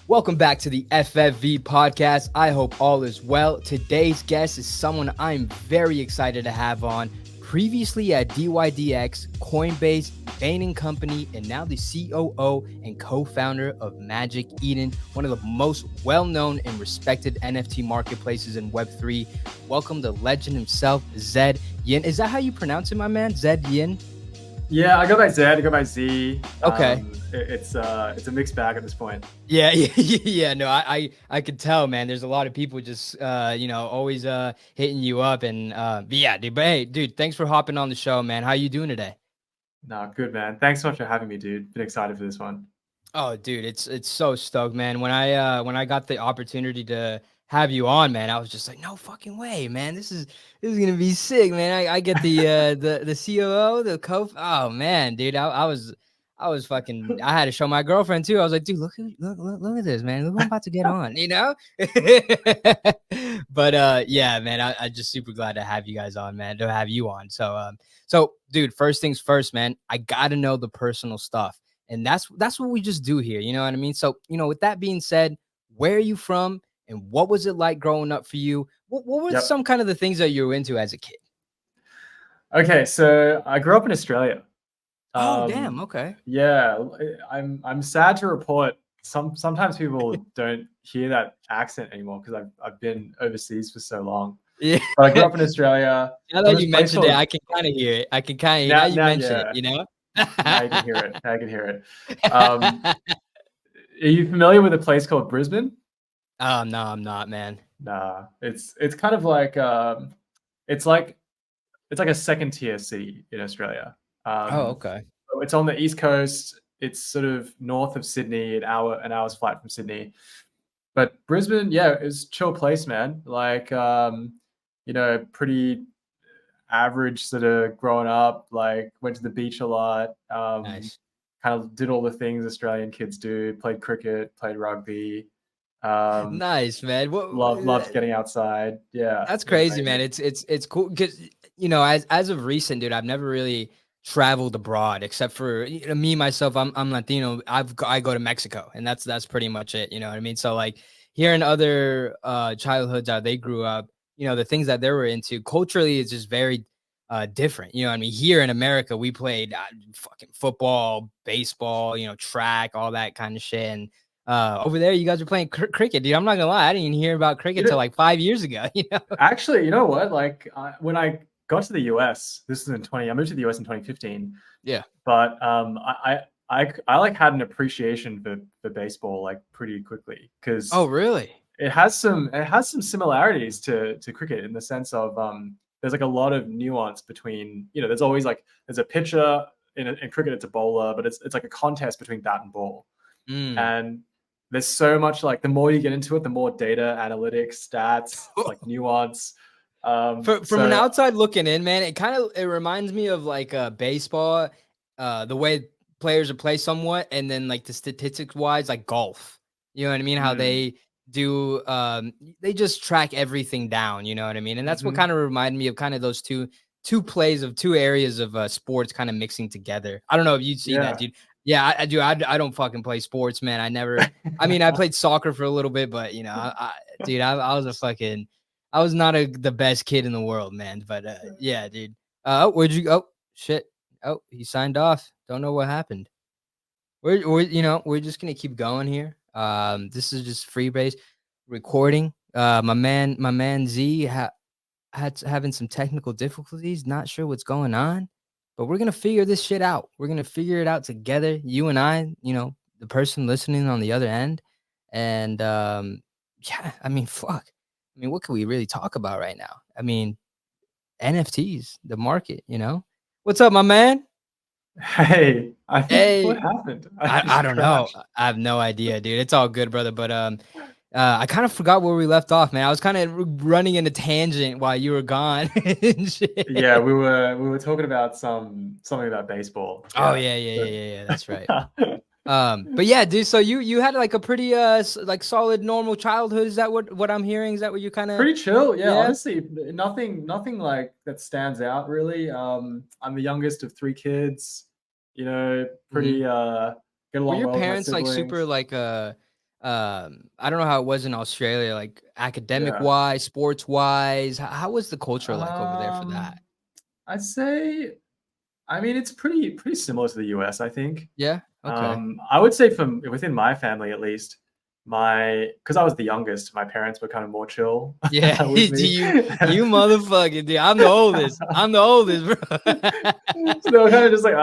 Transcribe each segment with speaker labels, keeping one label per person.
Speaker 1: Welcome back to the FFV Podcast. I hope all is well. Today's guest is someone I'm very excited to have on. Previously at DYDX, Coinbase, Bain & Company, and now the COO and co-founder of Magic Eden, one of the most well-known and respected NFT marketplaces in Web3. Welcome the legend himself, Zed Yin. Is that how you pronounce it, my man? Zed Yin?
Speaker 2: Yeah, I go by Zed, I go by Z.
Speaker 1: Okay.
Speaker 2: It's a mixed bag at this point.
Speaker 1: Yeah. No, I could tell, man. There's a lot of people just, always hitting you up, and but yeah, dude. But hey, dude, thanks for hopping on the show, man. How you doing today?
Speaker 2: No, good, man. Thanks so much for having me, dude. Been excited for this one.
Speaker 1: Oh, dude, it's so stoked, man. When I got the opportunity to have you on, man, I was just like, no fucking way, man. This is gonna be sick, man. I get the COO, the co. Oh man, dude, I was fucking. I had to show my girlfriend too. I was like, dude, look at this, man. Look who I'm about to get on, you know. But yeah, man, I just super glad to have you guys on, man. To have you on. So dude, first things first, man. I gotta know the personal stuff. And that's what we just do here. You know what I mean? So, with that being said, where are you from and what was it like growing up for you? What were some kind of the things that you were into as a kid?
Speaker 2: Okay, so I grew up in Australia.
Speaker 1: Oh, damn. Okay.
Speaker 2: Yeah, I'm sad to report sometimes people don't hear that accent anymore because I've been overseas for so long.
Speaker 1: Yeah.
Speaker 2: But I grew up in Australia.
Speaker 1: Now that you mentioned it, I can kind of hear it. I can kind of hear it. Now you mentioned it, you know?
Speaker 2: Now you can hear it. I can hear it. Are you familiar with a place called Brisbane?
Speaker 1: No, I'm not, man.
Speaker 2: Nah, it's kind of like it's like a second tier city in Australia.
Speaker 1: Okay.
Speaker 2: So it's on the east coast. It's sort of north of Sydney, an hour's flight from Sydney. But Brisbane, yeah, it's a chill place, man. Like pretty average sort of growing up, like went to the beach a lot,
Speaker 1: Nice.
Speaker 2: kind of did all the things Australian kids do, played cricket, played rugby.
Speaker 1: Nice, man.
Speaker 2: Loved getting outside. Yeah.
Speaker 1: That's crazy, man. It's cool because as of recent, dude, I've never really traveled abroad except for me myself. I'm Latino. I go to Mexico, and that's pretty much it. You know what I mean? So like hearing other childhoods how they grew up, the things that they were into culturally is just very different. You know what I mean? Here in America, we played fucking football, baseball, track, all that kind of shit. And over there, you guys are playing cricket, dude. I'm not gonna lie, I didn't even hear about cricket until like 5 years ago.
Speaker 2: Actually, you know what? Like when I got to the US, this is I moved to the US in 2015.
Speaker 1: Yeah.
Speaker 2: But I like had an appreciation for baseball like pretty quickly because
Speaker 1: oh really?
Speaker 2: It has some similarities to cricket in the sense of there's like a lot of nuance between there's always like there's a pitcher in cricket, it's a bowler, but it's like a contest between bat and ball. And there's so much, like the more you get into it, the more data, analytics, stats, like nuance.
Speaker 1: From an outside looking in, man, it reminds me of like baseball, the way players are played somewhat, and then like the statistics wise, like golf. You know what I mean? How they do, they just track everything down. You know what I mean? And that's what kind of reminded me of kind of those two plays of two areas of sports kind of mixing together. I don't know if you'd see that, dude. Yeah, I do. I don't fucking play sports, man. I never. I mean, I played soccer for a little bit, but dude, I was I was not the best kid in the world, man. But yeah, dude. Where'd you go? Oh, shit. Oh, he signed off. Don't know what happened. We're just gonna keep going here. This is just free base recording. My man Z having some technical difficulties. Not sure what's going on. But we're going to figure this shit out. We're going to figure it out together. You and I, the person listening on the other end. And yeah, I mean, fuck. I mean, what can we really talk about right now? I mean, NFTs, the market, What's up, my man?
Speaker 2: Hey, what happened?
Speaker 1: I don't know. I have no idea, dude. It's all good, brother. But I kind of forgot where we left off, man. I was kind of running in a tangent while you were gone.
Speaker 2: Yeah, we were talking about something about baseball.
Speaker 1: Oh yeah. That's right. But yeah, dude. So you had like a pretty like solid normal childhood. Is that what I'm hearing? Is that what you kind of
Speaker 2: pretty chill? Yeah, honestly, nothing like that stands out really. I'm the youngest of 3 kids. Pretty get along.
Speaker 1: Were your
Speaker 2: well
Speaker 1: parents
Speaker 2: with my
Speaker 1: like super like I don't know how it was in Australia, like academic
Speaker 2: Yeah.
Speaker 1: wise, sports wise. How was the culture like over there for
Speaker 2: Um,
Speaker 1: that?
Speaker 2: I'd say, I mean, it's pretty similar to the US, I think.
Speaker 1: Yeah. Okay.
Speaker 2: I would say from within my family at least, because I was the youngest, my parents were kind of more chill
Speaker 1: Yeah.
Speaker 2: with
Speaker 1: Do
Speaker 2: me.
Speaker 1: you motherfucking dude? I'm the oldest. I'm the oldest, bro.
Speaker 2: So they were kind of just like,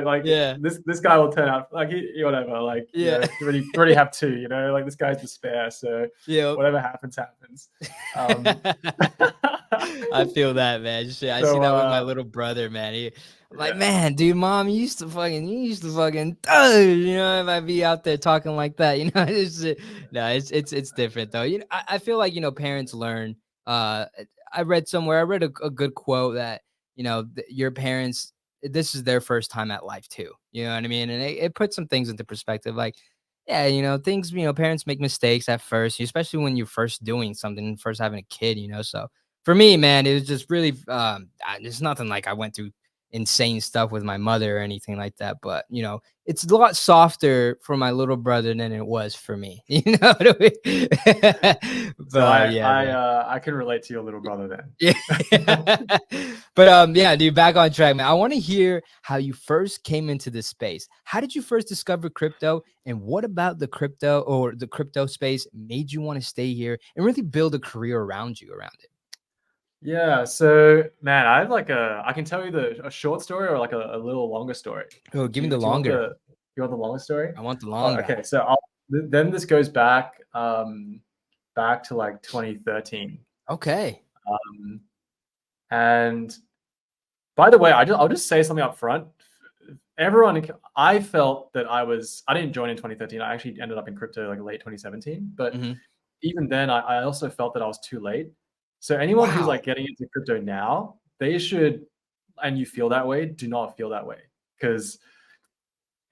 Speaker 2: like
Speaker 1: Yeah.
Speaker 2: this guy will turn out like he whatever, like
Speaker 1: Yeah.
Speaker 2: you already have two, like this guy's the spare, so
Speaker 1: Yeah.
Speaker 2: whatever happens happens. Um,
Speaker 1: I feel that, man. Shit, I see
Speaker 2: so
Speaker 1: that with my little brother, man. I'm like,
Speaker 2: yeah,
Speaker 1: man, dude, mom, you used to fucking, if I be out there talking like that, no, it's different though. I feel like parents learn. I read a good quote that your parents, this is their first time at life too. You know what I mean? And it puts some things into perspective, like. Yeah, things, parents make mistakes at first, especially when you're first doing something, first having a kid, so for me, man, it was just really, it's nothing like I went through insane stuff with my mother or anything like that, but it's a lot softer for my little brother than it was for me. You know what I mean?
Speaker 2: so
Speaker 1: But yeah, man.
Speaker 2: I can relate to your little brother
Speaker 1: Yeah.
Speaker 2: then.
Speaker 1: But yeah, dude, back on track, man. I want to hear how you first came into this space. How did you first discover crypto? And what about the crypto space made you want to stay here and really build a career around it?
Speaker 2: Yeah, so man, I can tell you a short story or like a little longer story.
Speaker 1: Oh, give me the
Speaker 2: Do you want
Speaker 1: longer.
Speaker 2: the longer story?
Speaker 1: I want the
Speaker 2: Oh,
Speaker 1: long
Speaker 2: okay,
Speaker 1: guy.
Speaker 2: so then this goes back to like 2013.
Speaker 1: Okay.
Speaker 2: Um, and by the way, I'll just say something up front. I felt that I didn't join in 2013. I actually ended up in crypto like late 2017. But
Speaker 1: Mhm.
Speaker 2: even then, I also felt that I was too late. So anyone who's
Speaker 1: Wow.
Speaker 2: like getting into crypto now, they should, and you feel that way, do not feel that way because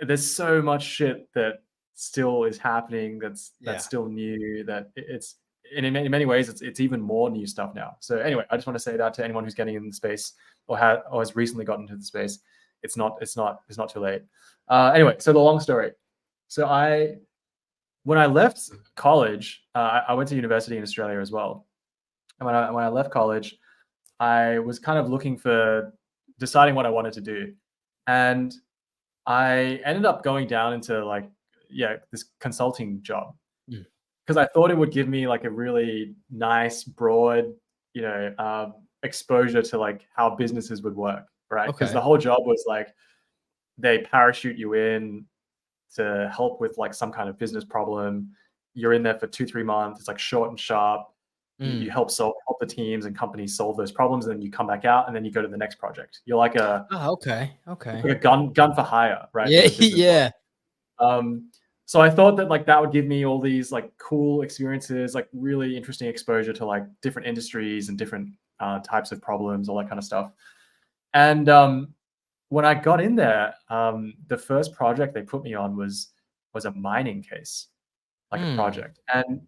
Speaker 2: there's so much shit that still is happening that's
Speaker 1: Yeah.
Speaker 2: still new that it's and in many ways it's even more new stuff now. So anyway, I just want to say that to anyone who's getting in the space or has recently gotten into the space, it's not too late. Anyway, so the long story. So when I left college, I went to university in Australia as well. And when I left college, I was kind of looking for deciding what I wanted to do. And I ended up going down into this consulting job
Speaker 1: Mm.
Speaker 2: because I thought it would give me like a really nice, broad, exposure to like how businesses would work, right? Because
Speaker 1: Okay.
Speaker 2: the whole job was like they parachute you in to help with like some kind of business problem. You're in there for 2-3 months. It's like short and sharp. You
Speaker 1: Mm.
Speaker 2: help the teams and companies solve those problems, and then you come back out, and then you go to the next project. You're like
Speaker 1: Oh, okay. Okay.
Speaker 2: a gun for hire, right? The
Speaker 1: Yeah.
Speaker 2: way business works.
Speaker 1: Yeah.
Speaker 2: So I thought that like that would give me all these like cool experiences, like really interesting exposure to like different industries and different types of problems, all that kind of stuff. And when I got in there, the first project they put me on was a mining case, like a
Speaker 1: Mm.
Speaker 2: project.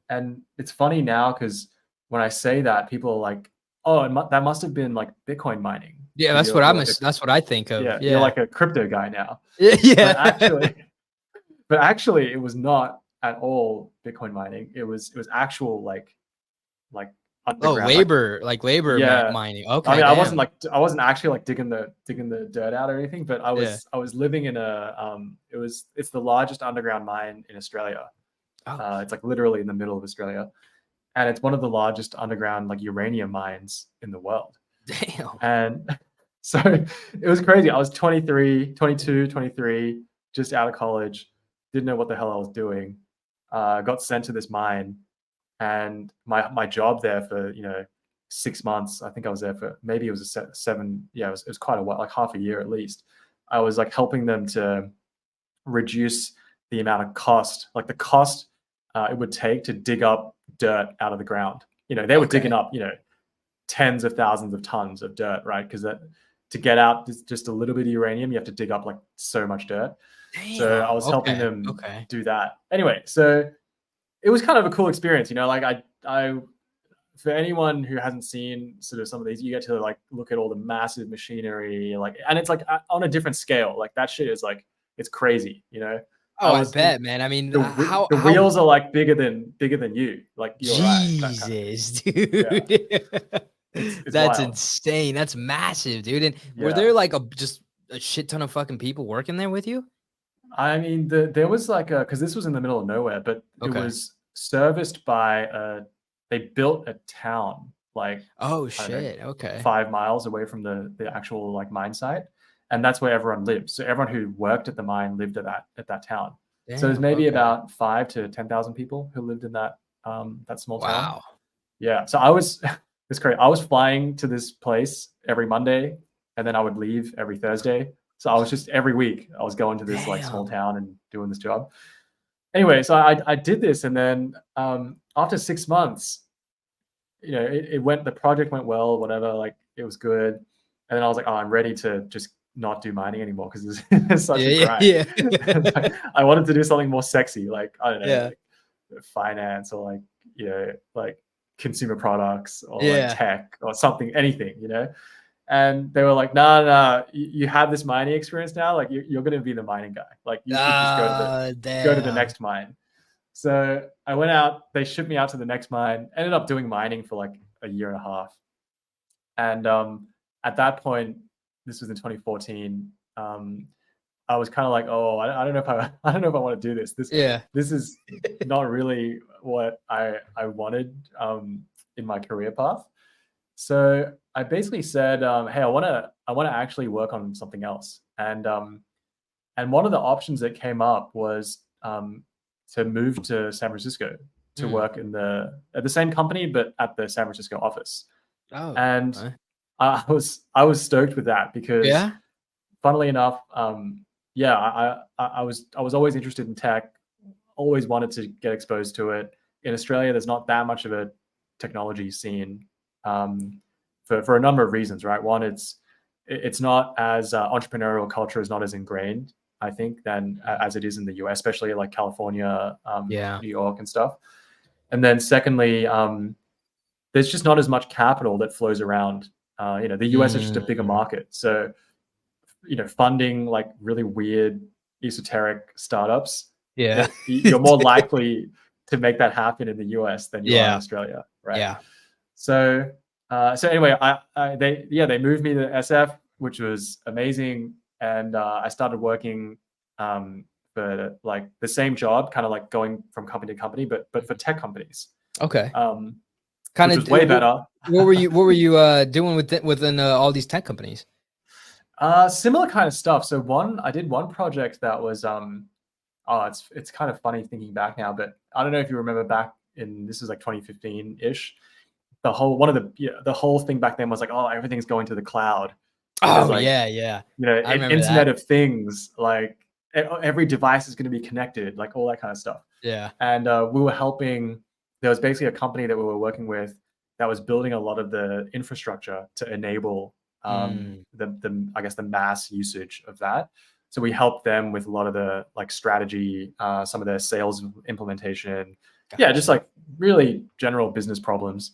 Speaker 2: And it's funny now because when I say that, people are like, "Oh, that must have been like Bitcoin mining
Speaker 1: Yeah,
Speaker 2: because
Speaker 1: that's what I think of.
Speaker 2: you're
Speaker 1: Yeah.
Speaker 2: like a crypto guy now." But
Speaker 1: Yeah.
Speaker 2: actually, but actually, it was not at all Bitcoin mining. It was actual like
Speaker 1: Oh,
Speaker 2: underground
Speaker 1: labor
Speaker 2: yeah.
Speaker 1: mining.
Speaker 2: I
Speaker 1: Okay,
Speaker 2: mean,
Speaker 1: damn.
Speaker 2: I wasn't actually like digging the dirt out or anything, but
Speaker 1: Yeah.
Speaker 2: I was living in it's the largest underground mine in Australia.
Speaker 1: Oh,
Speaker 2: It's like literally in the middle of Australia, and it's one of the largest underground like uranium mines in the world.
Speaker 1: damn.
Speaker 2: And so it was crazy. I was 23, 22, 23, just out of college, didn't know what the hell I was doing. Got sent to this mine, and my job there for 6 months. I think I was there for maybe it was a seven. Yeah, it was quite a while, like half a year at least. I was like helping them to reduce the amount of cost, like the cost it would take to dig up dirt out of the ground. They were digging
Speaker 1: Okay.
Speaker 2: up tens of thousands of tons of dirt, right? Because to get out just a little bit of uranium, you have to dig up like so much dirt. So I
Speaker 1: Damn.
Speaker 2: was helping
Speaker 1: Okay.
Speaker 2: them
Speaker 1: Okay.
Speaker 2: do that. Anyway, so it was kind of a cool experience, like I for anyone who hasn't seen sort of some of these, you get to like look at all the massive machinery, like, and it's like on a different scale. Like that shit is like it's crazy.
Speaker 1: Oh, I bet, man. I mean,
Speaker 2: the
Speaker 1: how
Speaker 2: wheels are like bigger than you. Like you're right. That kind of,
Speaker 1: Jesus,
Speaker 2: yeah,
Speaker 1: dude.
Speaker 2: it's
Speaker 1: That's
Speaker 2: wild.
Speaker 1: insane. That's massive, dude. And were
Speaker 2: Yeah.
Speaker 1: there like just a shit ton of fucking people working there with you?
Speaker 2: I mean, there was like because this was in the middle of nowhere, but it
Speaker 1: Okay.
Speaker 2: was serviced by they built a town like,
Speaker 1: Oh
Speaker 2: I don't know,
Speaker 1: shit. Okay.
Speaker 2: 5 miles away from the actual like mine site, and that's where everyone lived. So everyone who worked at the mine lived at that town. So there's
Speaker 1: Damn.
Speaker 2: maybe
Speaker 1: Okay.
Speaker 2: about 5 to 10,000 people who lived in that small town.
Speaker 1: Wow.
Speaker 2: Yeah. So I was it's crazy. I was flying to this place every Monday, and then I would leave every Thursday. So I was just every week I was going to this like small
Speaker 1: Damn.
Speaker 2: town and doing this job. Anyway, so I did this, and then after 6 months, it went. The project went well, whatever. Like it was good, and then I was like, oh, I'm ready to just not do mining anymore because it's such a
Speaker 1: Yeah,
Speaker 2: grind.
Speaker 1: yeah, yeah.
Speaker 2: Like, I wanted to do something more sexy, like I don't know,
Speaker 1: Yeah.
Speaker 2: like finance or like like consumer products or like
Speaker 1: Yeah.
Speaker 2: tech or something, anything. And they were like, no, no, you have this mining experience now. Like you're going to be the mining guy. Like you should just go to the
Speaker 1: Damn.
Speaker 2: next mine. So I went out. They shipped me out to the next mine. Ended up doing mining for like a year and a half. And at that point, this was in 2014. I was kind of like, oh, I don't know if I don't know if I want to do this.
Speaker 1: Yeah.
Speaker 2: This is not really what I wanted in my career path. So I basically said, hey, I want to actually work on something else. And one of the options that came up was to move to San Francisco to work at the same company, but at the San Francisco office.
Speaker 1: Oh.
Speaker 2: And
Speaker 1: Okay.
Speaker 2: I was stoked with that because,
Speaker 1: Yeah.
Speaker 2: funnily enough, yeah, I was always interested in tech, always wanted to get exposed to it. In Australia, there's not that much of a technology scene for a number of reasons, right? One, it's not as entrepreneurial culture is not as ingrained, I think, than as it is in the US, especially like California,
Speaker 1: Yeah.
Speaker 2: New York, and stuff. And then secondly, there's just not as much capital that flows around. The US is just a bigger market, so funding like really weird, esoteric startups,
Speaker 1: Yeah.
Speaker 2: that you're more likely to make that happen in the US than you are in
Speaker 1: Yeah.
Speaker 2: Australia, right?
Speaker 1: Yeah.
Speaker 2: So anyway, they moved me to SF, which was amazing, and I started working for like the same job, kind of like going from company to company, but for tech companies,
Speaker 1: Okay.
Speaker 2: which was way better.
Speaker 1: What were you doing within all these tech companies?
Speaker 2: Similar kind of stuff. So I did one project that was it's kind of funny thinking back now, but I don't know if you remember back in, this is like 2015-ish. The whole thing back then was like, oh, everything's going to the cloud. Because
Speaker 1: Oh yeah. I remember
Speaker 2: Internet
Speaker 1: that.
Speaker 2: of Things, like every device is going to be connected, like all that kind of stuff.
Speaker 1: Yeah.
Speaker 2: And we were helping. There was basically a company that we were working with that was building a lot of the infrastructure to enable the I guess the mass usage of that. So we helped them with a lot of the like strategy, some of their sales implementation.
Speaker 1: Gotcha.
Speaker 2: Yeah, just like really general business problems.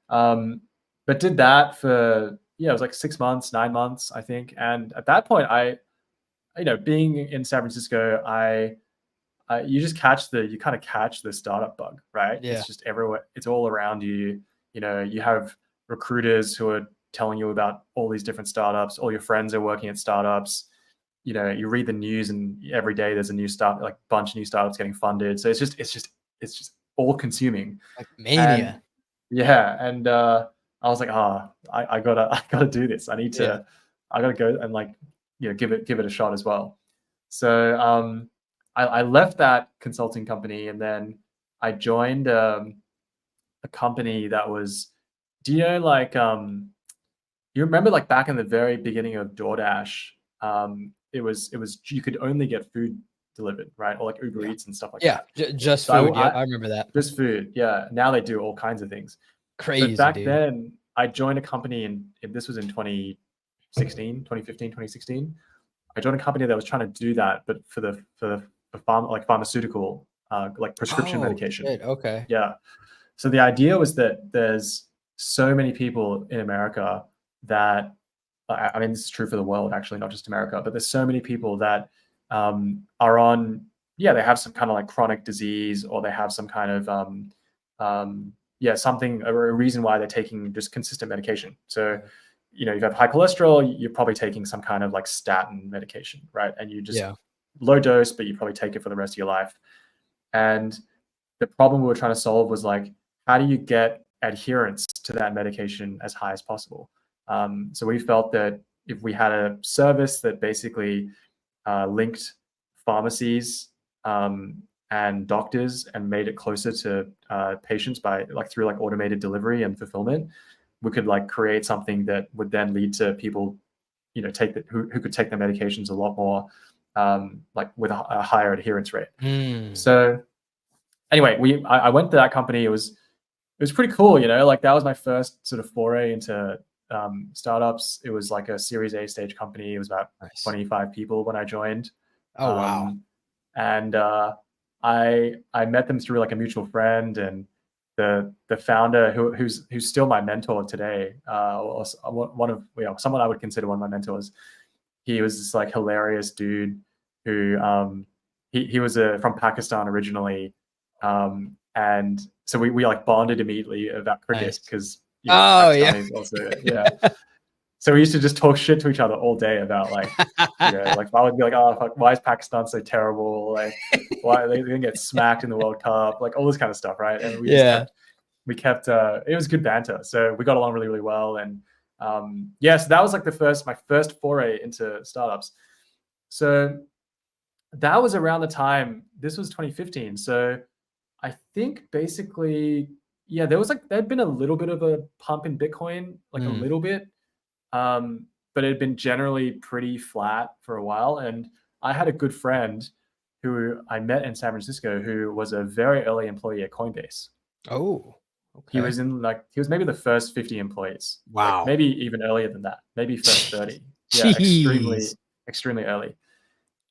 Speaker 2: But did that for, it was like 6 months, 9 months, I think. And at that point, being in San Francisco, you kind of catch the startup bug, right?
Speaker 1: Yeah.
Speaker 2: It's just everywhere. It's all around you. You have recruiters who are telling you about all these different startups. All your friends are working at startups. You read the news, and every day there's a new bunch of new startups getting funded. So it's just all consuming.
Speaker 1: Like mania.
Speaker 2: And I was like, I gotta do this. I gotta go and like, give it a shot as well. So I left that consulting company, and then I joined a company that was, do you know, like, you remember like back in the very beginning of DoorDash, it was you could only get food delivered, right? Or like Uber Eats and stuff like that.
Speaker 1: Just food. I remember that.
Speaker 2: Just food. Yeah. Now they do all kinds of things.
Speaker 1: Crazy,
Speaker 2: but back
Speaker 1: dude.
Speaker 2: then I joined a company, and this was in 2015, 2016. I joined a company that was trying to do that, but for pharmaceutical, like prescription medication.
Speaker 1: Shit. Okay.
Speaker 2: Yeah. So the idea was that there's so many people in America that, I mean, this is true for the world, actually, not just America, but there's so many people that are on they have some kind of like chronic disease, or they have some kind of something, a reason why they're taking just consistent medication. So, you have high cholesterol, you're probably taking some kind of like statin medication, right? And you just low dose, but you probably take it for the rest of your life. And the problem we were trying to solve was like, how do you get adherence to that medication as high as possible? So we felt that if we had a service that basically linked pharmacies and doctors and made it closer to patients by like through like automated delivery and fulfillment, we could like create something that would then lead to people, take who could take their medications a lot more, like with a higher adherence rate. So anyway, I went to that company. It was pretty cool, like that was my first sort of foray into startups. It was like a Series A stage company. It was about 25 people when I joined.
Speaker 1: Oh wow!
Speaker 2: And I met them through like a mutual friend, and the founder who's still my mentor today, someone I would consider one of my mentors. He was this like hilarious dude who he was from Pakistan originally, and so we like bonded immediately about cricket because Pakistanis also So we used to just talk shit to each other all day about like, like I would be like, oh fuck, why is Pakistan so terrible? Like, why they didn't get smacked in the World Cup? Like all this kind of stuff, right? And we kept it was good banter. So we got along really, really well. And so that was like my first foray into startups. So that was around the time, this was 2015. So I think basically, there'd been a little bit of a pump in Bitcoin, like a little bit. But it had been generally pretty flat for a while. And I had a good friend who I met in San Francisco who was a very early employee at Coinbase.
Speaker 1: Oh, okay.
Speaker 2: He was maybe the first 50 employees.
Speaker 1: Wow.
Speaker 2: Like maybe even earlier than that, maybe first 30.
Speaker 1: Jeez.
Speaker 2: Extremely early.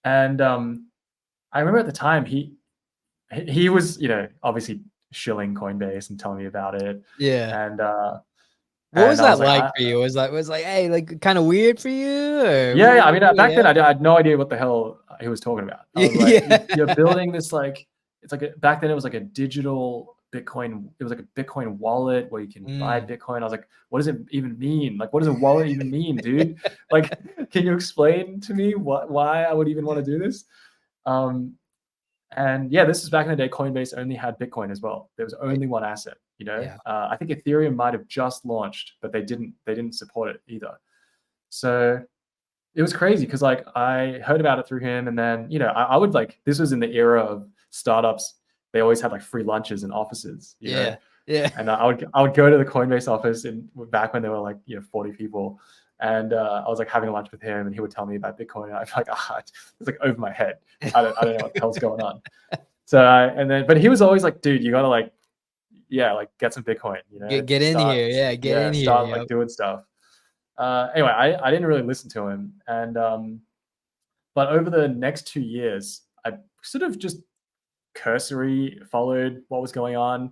Speaker 2: And I remember at the time he was, obviously shilling Coinbase and telling me about it.
Speaker 1: Yeah.
Speaker 2: And
Speaker 1: what was that like for you? Was like, hey, like kind of weird for you? Or
Speaker 2: I mean, back then I had no idea what the hell he was talking about. I was like, you're building this like, it's like back then it was like a digital Bitcoin. It was like a Bitcoin wallet where you can buy Bitcoin. I was like, what does it even mean? Like, what does a wallet even mean, dude? Like, can you explain to me why I would even want to do this? And this is back in the day. Coinbase only had Bitcoin as well. There was only one asset. I think Ethereum might have just launched, but they didn't support it either. So it was crazy because like I heard about it through him, and then I would like, this was in the era of startups. They always had like free lunches in offices. You know? And I would go to the Coinbase office back when there were like 40 people. And I was like having lunch with him, and he would tell me about Bitcoin. And I'd be like, it's like over my head. I don't know what the hell's going on. So but he was always like, dude, you gotta like get some Bitcoin.
Speaker 1: Get in here, get in here.
Speaker 2: Start like doing stuff. Anyway, I didn't really listen to him, and but over the next 2 years, I sort of just cursory followed what was going on.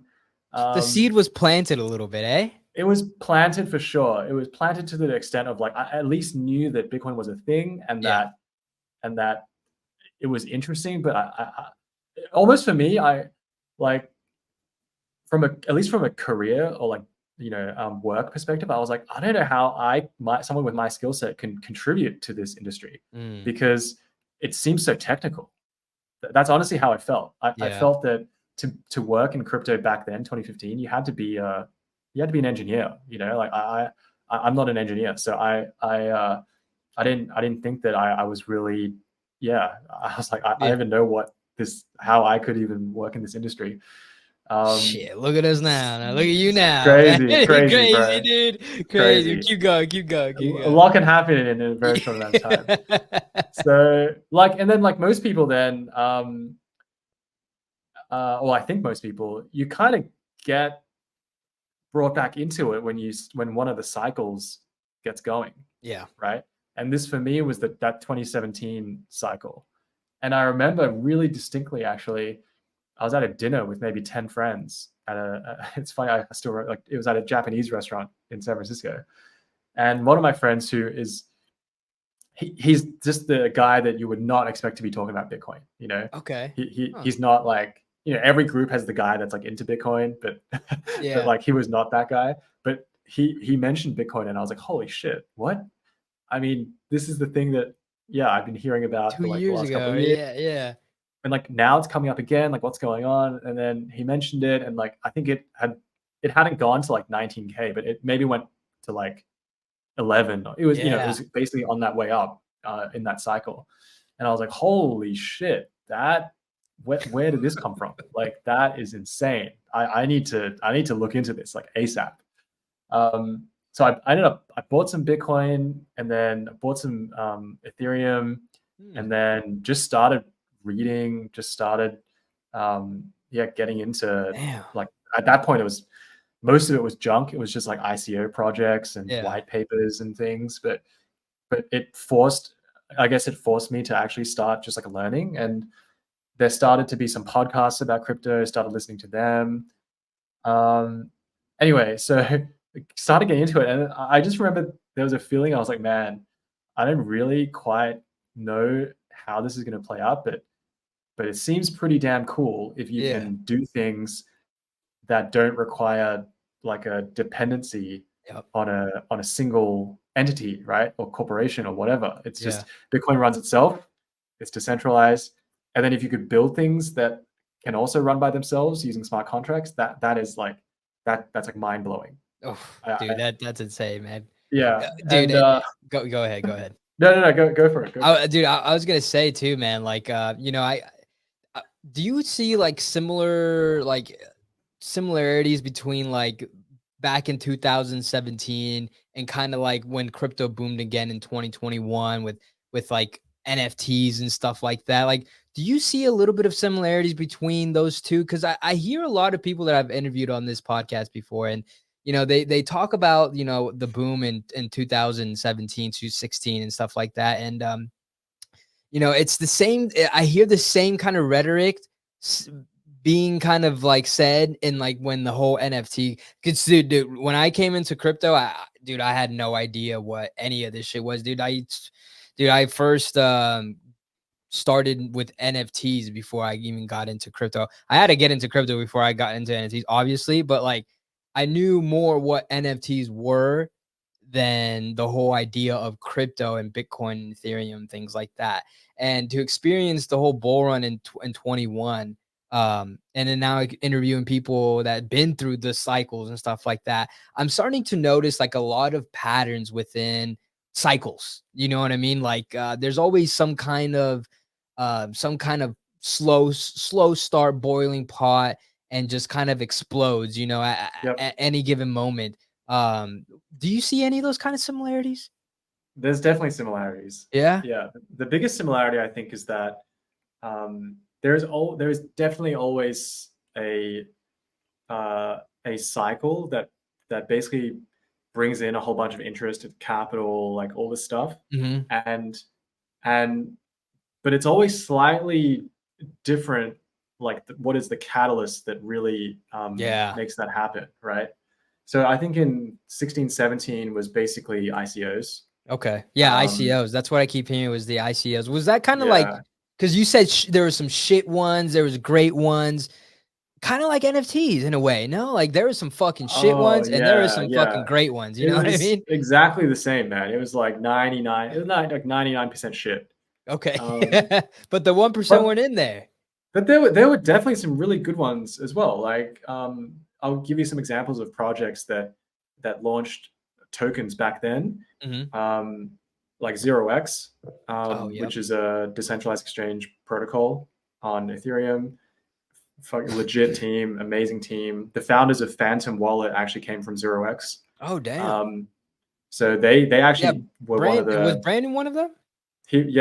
Speaker 1: The seed was planted a little bit, eh?
Speaker 2: It was planted for sure. It was planted to the extent of like I at least knew that Bitcoin was a thing, and that it was interesting. But I almost for me, I like at least from a career or like work perspective, I was like, I don't know how someone with my skill set can contribute to this industry because it seems so technical. That's honestly how I felt. I felt that to work in crypto back then, 2015, you had to be an engineer. Like I'm not an engineer, so I didn't think that I was really. I was like, I don't even know how I could even work in this industry.
Speaker 1: Shit, look at us now. Look at you now.
Speaker 2: Crazy,
Speaker 1: crazy, dude. Crazy. Keep going.
Speaker 2: A lot can happen in a very short amount of time. So and then most people then, I think most people, you kind of get brought back into it when one of the cycles gets going. Yeah. Right. And this for me was that 2017 cycle. And I remember really distinctly, actually, I was at a dinner with maybe 10 friends it's funny, I still remember, it was at a Japanese restaurant in San Francisco. And one of my friends who is he's just the guy that you would not expect to be talking about Bitcoin. You know,
Speaker 1: Okay.
Speaker 2: he's not like, you know, every group has the guy that's like into Bitcoin, but
Speaker 1: Yeah.
Speaker 2: but like he was not that guy. But he mentioned Bitcoin, and I was like, holy shit, what? I mean, this is the thing that I've been hearing about
Speaker 1: 2
Speaker 2: for like the
Speaker 1: years
Speaker 2: last couple
Speaker 1: ago.
Speaker 2: of years.
Speaker 1: Yeah.
Speaker 2: And like now it's coming up again, like what's going on? And then he mentioned it, and like I think it hadn't gone to like 19K, but it maybe went to like 11. It was, you know, it
Speaker 1: Yeah.
Speaker 2: was basically on that way up in that cycle. And I was like, holy shit, that where did this come from? Like that is insane. I need to look into this like ASAP. So I ended up, I bought some Bitcoin, and then I bought some Ethereum, and then just started reading, getting into,
Speaker 1: Damn.
Speaker 2: like, at that point it was, most of it was junk. It was just like ICO projects and
Speaker 1: Yeah.
Speaker 2: white papers and things, but it forced, I guess it forced me to actually start just like learning. And there started to be some podcasts about crypto, started listening to them. Anyway, so started getting into it, and I just remember there was a feeling. I was like, man, I don't really quite know how this is going to play out, but it seems pretty damn cool if you
Speaker 1: Yeah.
Speaker 2: can do things that don't require like a dependency
Speaker 1: Yep.
Speaker 2: on a single entity, right, or corporation or whatever. It's
Speaker 1: Yeah.
Speaker 2: just Bitcoin runs itself. It's decentralized, and then if you could build things that can also run by themselves using smart contracts, that is like that's like mind blowing.
Speaker 1: Oh,
Speaker 2: I,
Speaker 1: dude, that's insane, man.
Speaker 2: yeah,
Speaker 1: Dude,
Speaker 2: and
Speaker 1: and go ahead.
Speaker 2: no, go for it. Go for it.
Speaker 1: Dude, I was gonna say too, man. Like, you know, do you see like similarities between like back in 2017 and kind of like when crypto boomed again in 2021 with like NFTs and stuff like that? Like, do you see a little bit of similarities between those two? Because I hear a lot of people that I've interviewed on this podcast before, and you know, they talk about, you know, the boom in 2017 to 16 and stuff like that. And you know, it's the same. I hear the same kind of rhetoric being kind of like said in like when the whole NFT. Cause dude, when I came into crypto, I had no idea what any of this shit was, dude. I first started with NFTs before I even got into crypto. I had to get into crypto before I got into NFTs, obviously, but like I knew more what NFTs were than the whole idea of crypto and Bitcoin and Ethereum, things like that. And to experience the whole bull run in 21, and then now interviewing people that been through the cycles and stuff like that, I'm starting to notice like a lot of patterns within cycles. You know what I mean? Like there's always some kind of slow start boiling pot and just kind of explodes, you know,
Speaker 2: Yep.
Speaker 1: at any given moment. Um, do you see any of those kind of similarities?
Speaker 2: There's definitely similarities.
Speaker 1: Yeah.
Speaker 2: Yeah, the biggest similarity I think is that there's definitely always a cycle that basically brings in a whole bunch of interest of capital, like all this stuff,
Speaker 1: Mhm.
Speaker 2: and but it's always slightly different. Like what is the catalyst that really
Speaker 1: Yeah.
Speaker 2: makes that happen, right? So I think in 16, 17 was basically ICOs.
Speaker 1: Okay. Yeah, ICOs. That's what I keep hearing was the ICOs. Was that kind of like
Speaker 2: Yeah.
Speaker 1: because you said there were some shit ones, there was great ones, kind of like NFTs in a way. No, like there was some fucking shit
Speaker 2: Oh
Speaker 1: ones and there was
Speaker 2: yeah,
Speaker 1: some fucking
Speaker 2: yeah.
Speaker 1: great ones. You
Speaker 2: It
Speaker 1: know what I
Speaker 2: was
Speaker 1: mean?
Speaker 2: exactly the same, man. It was like 99. It was not like 99% shit.
Speaker 1: Okay.
Speaker 2: Um,
Speaker 1: But the 1%
Speaker 2: but
Speaker 1: weren't in there.
Speaker 2: but there were definitely some really good ones as well. Like I'll give you some examples of projects that launched tokens back then.
Speaker 1: Mhm.
Speaker 2: Like 0x,
Speaker 1: Oh, yep.
Speaker 2: which is a decentralized exchange protocol on Ethereum. Fucking legit team, amazing team. The founders of Phantom Wallet actually came from 0x.
Speaker 1: Oh, damn.
Speaker 2: Um, so they
Speaker 1: Yeah,
Speaker 2: actually were one of
Speaker 1: Was
Speaker 2: the
Speaker 1: Brandon one of them?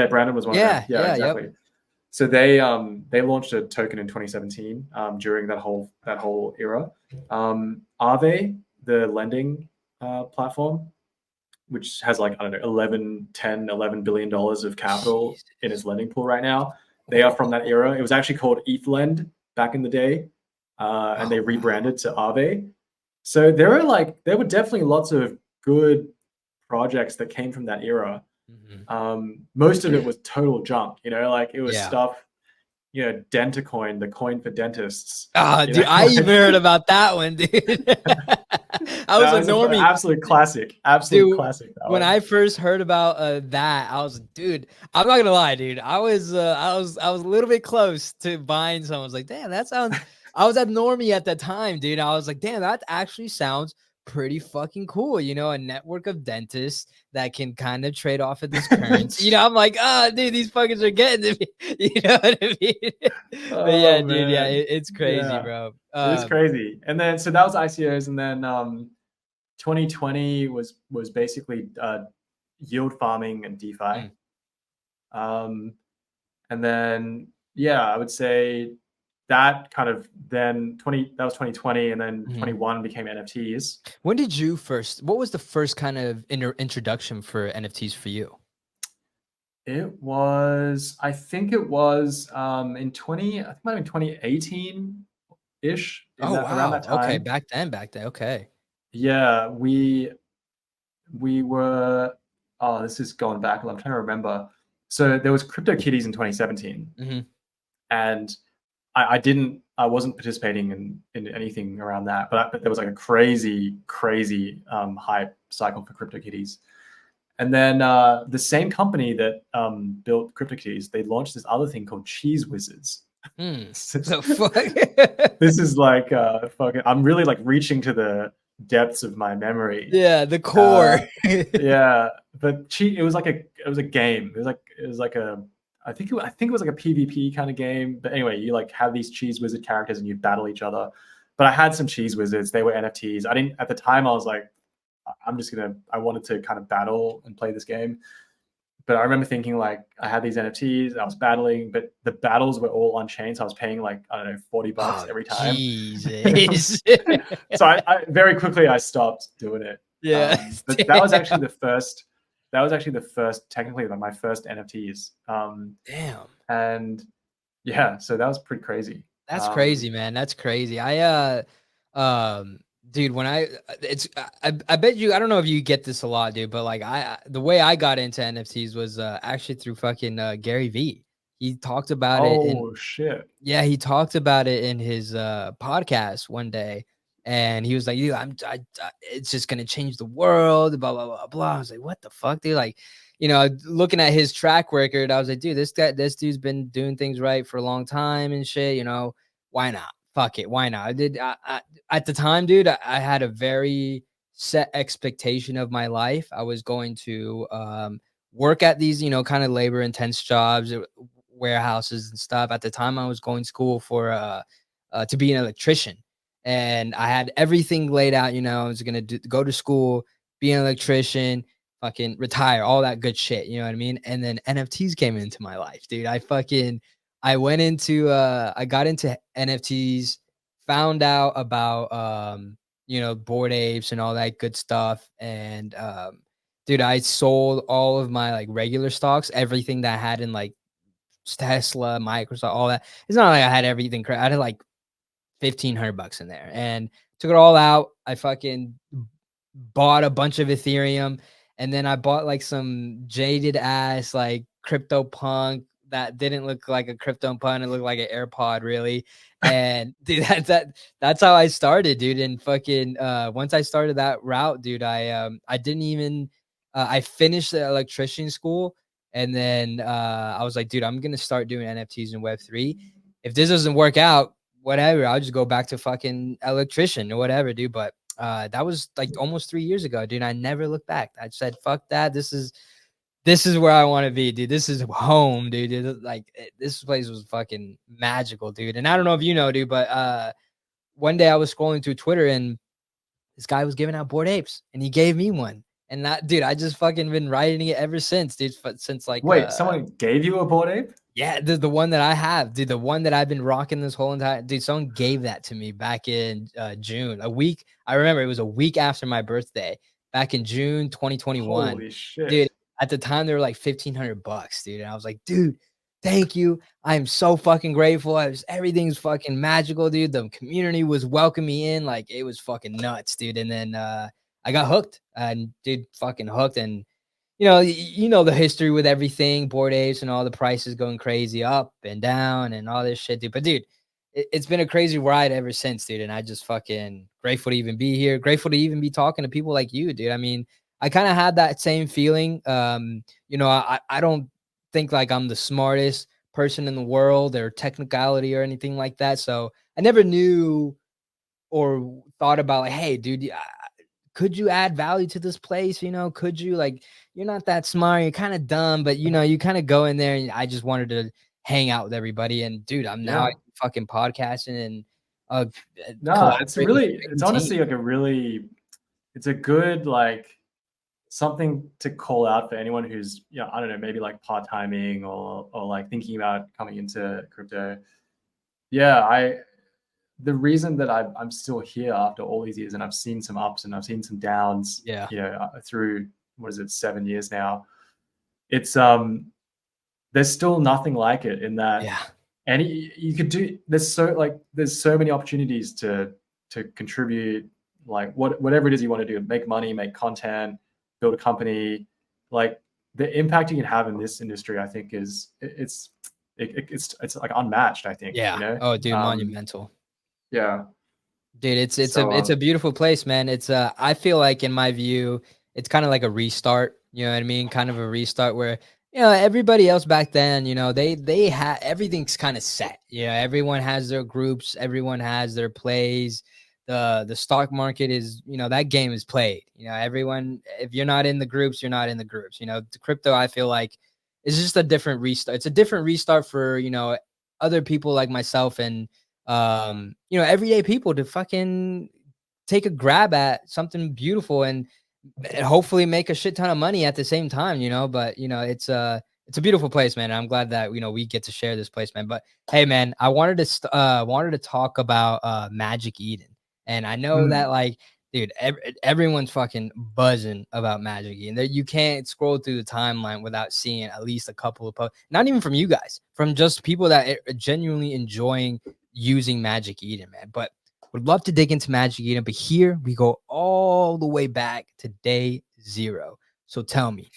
Speaker 2: Brandon was one of them.
Speaker 1: Yeah,
Speaker 2: Yeah,
Speaker 1: yeah, yep.
Speaker 2: exactly. So they launched a token in 2017 during that whole era. Aave, the lending platform, which has like, I don't know, 11 billion dollars of capital
Speaker 1: Jesus.
Speaker 2: in its lending pool right now. They are from that era. It was actually called ETHLend back in the day, and
Speaker 1: Oh,
Speaker 2: they
Speaker 1: wow.
Speaker 2: rebranded to Aave. So there were definitely lots of good projects that came from that era. Most of it was total junk, like it was
Speaker 1: Yeah.
Speaker 2: stuff, Dentacoin, the coin for dentists.
Speaker 1: Dude, I even heard about that one, dude. I was
Speaker 2: That
Speaker 1: a
Speaker 2: was an
Speaker 1: normie.
Speaker 2: absolute classic.
Speaker 1: Dude,
Speaker 2: Classic.
Speaker 1: when I first heard about that, I was, dude, I'm not gonna lie, dude. I was a little bit close to buying some. I was like, damn, that sounds. I was at normie at that time, dude. I was like, damn, that actually sounds pretty fucking cool. A network of dentists that can kind of trade off of this currency. I'm like, dude, these fuckers are getting to me. You know what I mean? But yeah, dude, yeah, it's crazy,
Speaker 2: Yeah,
Speaker 1: bro.
Speaker 2: it's crazy. And then so that was ICOs, and then 2020 was basically yield farming and DeFi. And then I would say that kind of then that was 2020, and then 21 became NFTs.
Speaker 1: When did you what was the first kind of introduction for NFTs for you?
Speaker 2: I think it was in 2018 ish.
Speaker 1: Oh, wow.
Speaker 2: Around that time.
Speaker 1: Okay, back then. Okay.
Speaker 2: Yeah, we were. Oh, this is going back. I'm trying to remember. So there was CryptoKitties in 2017, and I wasn't participating in anything around that, but there was like a crazy hype cycle for CryptoKitties. And then the same company that built CryptoKitties, they launched this other thing called Cheese Wizards.
Speaker 1: So fuck.
Speaker 2: This is like fucking. I'm really like reaching to the depths of my memory.
Speaker 1: Yeah, the core.
Speaker 2: Yeah, but it was a game. It was like a. I think it was like a PvP kind of game. But anyway, you like have these Cheese Wizard characters and you battle each other. But I had some Cheese Wizards. They were NFTs. I didn't at the time. I was like, I wanted to kind of battle and play this game. But I remember thinking like I had these NFTs, I was battling, but the battles were all on chain. So I was paying like, I don't know, $40 every time.
Speaker 1: Jesus.
Speaker 2: So I very quickly I stopped doing it.
Speaker 1: Yeah.
Speaker 2: But that was actually the first, technically like my first NFTs.
Speaker 1: Damn.
Speaker 2: And yeah, so that was pretty crazy.
Speaker 1: That's crazy, man. That's crazy. Dude, when I bet you, I don't know if you get this a lot, dude, but like the way I got into NFTs was actually through fucking Gary V. He talked about it.
Speaker 2: Oh shit.
Speaker 1: Yeah, he talked about it in his podcast one day, and he was like, "Dude, it's just gonna change the world." Blah blah blah blah. I was like, "What the fuck, dude?" Like, looking at his track record, I was like, "Dude, this dude's been doing things right for a long time and shit. Why not? Fuck it, why not?" At the time, dude, I had a very set expectation of my life. I was going to work at these, kind of labor intense jobs, warehouses and stuff. At the time, I was going to school for to be an electrician, and I had everything laid out. I was gonna go to school, be an electrician, fucking retire, all that good shit. You know what I mean? And then NFTs came into my life, dude. I went into I got into NFTs, found out about Bored Apes and all that good stuff. And dude, I sold all of my like regular stocks, everything that I had in like Tesla, Microsoft, all that. It's not like I had everything. I had like $1,500 in there and took it all out. I fucking bought a bunch of Ethereum, and then I bought like some jaded ass like crypto punk that didn't look like a crypto punk. It looked like an AirPod, really. And dude, that's how I started, dude. And fucking once I started that route, dude, I didn't even I finished the electrician school, and then I was like, dude, I'm gonna start doing NFTs and Web3. If this doesn't work out, whatever, I'll just go back to fucking electrician or whatever, dude. But that was like almost 3 years ago, dude. I never looked back. I said, fuck that. This is where I want to be, dude. This is home, dude. This place was fucking magical, dude. And I don't know if you know, dude, but one day I was scrolling through Twitter and this guy was giving out Bored Apes and he gave me one. And that, dude, I just fucking been writing it ever since, dude. Since like,
Speaker 2: wait, someone gave you a Bored Ape?
Speaker 1: Yeah, the one that I have, dude, the one that I've been rocking this whole entire, dude, someone gave that to me back in June, I remember it was a week after my birthday, back in June 2021.
Speaker 2: Holy shit.
Speaker 1: Dude, at the time they were like $1,500, dude. And I was like, dude, thank you. I am so fucking grateful. Everything's fucking magical, dude. The community was welcoming me in. Like, it was fucking nuts, dude. And then I got hooked and dude, fucking hooked. And you know the history with everything, Bored Apes and all the prices going crazy up and down and all this shit, dude. But dude, it's been a crazy ride ever since, dude. And I just fucking grateful to even be here. Grateful to even be talking to people like you, dude. I mean, I kind of had that same feeling. I don't think like I'm the smartest person in the world or technicality or anything like that. So I never knew or thought about like, hey, dude, could you add value to this place? Could you like, you're not that smart, you're kind of dumb, but you kind of go in there and I just wanted to hang out with everybody. And dude, I'm now
Speaker 2: Yeah.
Speaker 1: fucking podcasting and
Speaker 2: No, it's
Speaker 1: collaborating with a
Speaker 2: it's
Speaker 1: great team.
Speaker 2: honestly like it's a good, like, something to call out for anyone who's, I don't know, maybe like part-timing or like thinking about coming into crypto. Yeah, the reason that I'm still here after all these years, and I've seen some ups and I've seen some downs,
Speaker 1: Yeah.
Speaker 2: through, what is it, 7 years now. It's there's still nothing like it in that
Speaker 1: Yeah.
Speaker 2: you could do, there's so many opportunities to contribute, like whatever it is you want to do, make money, make content, build a company. Like, the impact you can have in this industry, I think it's like unmatched, I think,
Speaker 1: Yeah. Oh, dude, monumental.
Speaker 2: yeah.
Speaker 1: Dude,
Speaker 2: So
Speaker 1: it's a beautiful place, man. I feel like in my view, it's kind of like a restart, you know what I mean? Kind of a restart where, everybody else back then, they had everything's kind of set. Everyone has their groups, everyone has their plays. The stock market is, that game is played. Everyone, if you're not in the groups, you're not in the groups. The crypto, I feel like is just a different restart. It's a different restart for, other people like myself and everyday people to fucking take a grab at something beautiful and hopefully make a shit ton of money at the same time, but it's a beautiful place, man. I'm glad that we get to share this place, man. But hey, man, I wanted to talk about Magic Eden. And I know that like, dude, everyone's fucking buzzing about Magic Eden. You can't scroll through the timeline without seeing at least a couple of posts, not even from you guys, from just people that are genuinely enjoying using Magic Eden, man. But would love to dig into Magic Eden, but here we go all the way back to day 0. So tell me,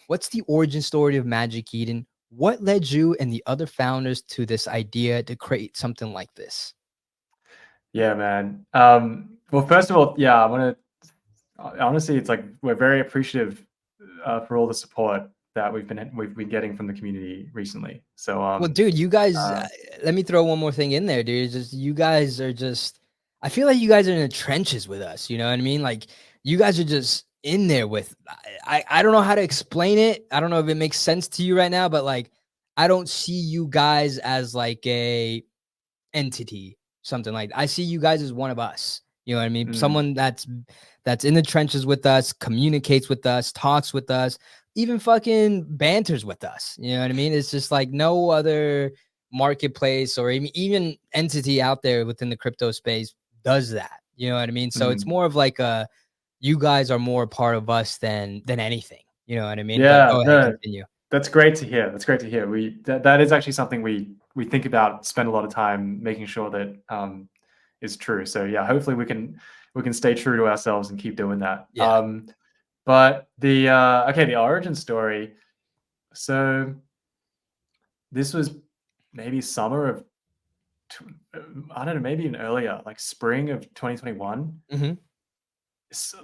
Speaker 1: what's the origin story of Magic Eden? What led you and the other founders to this idea to create something like this?
Speaker 2: yeah, man. Well, first of all, yeah, I want to honestly, it's like we're very appreciative for all the support that we've been getting from the community recently. So
Speaker 1: Well, dude, you guys,
Speaker 2: uh,
Speaker 1: let me throw one more thing in there, dude. It's just you guys are just, I feel like you guys are in the trenches with us. You know what I mean? Like you guys are just in there with. I don't know how to explain it. I don't know if it makes sense to you right now, but like I don't see you guys as like a entity, something like that. I see you guys as one of us. You know what I mean? Someone that's in the trenches with us, communicates with us, talks with us, even fucking banters with us. You know what I mean? It's just like no other marketplace or even entity out there within the crypto space does that. You know what I mean? So it's more of like you guys are more a part of us than anything. You know what I mean? But
Speaker 2: yeah,
Speaker 1: go ahead,
Speaker 2: no,
Speaker 1: continue.
Speaker 2: that's great to hear. That's great to hear. That is actually something we think about, spend a lot of time making sure that is true. So yeah, hopefully we can stay true to ourselves and keep doing that.
Speaker 1: Yeah.
Speaker 2: But the origin story. So this was maybe summer of I don't know, maybe even earlier, like spring of 2021.
Speaker 1: Mm-hmm.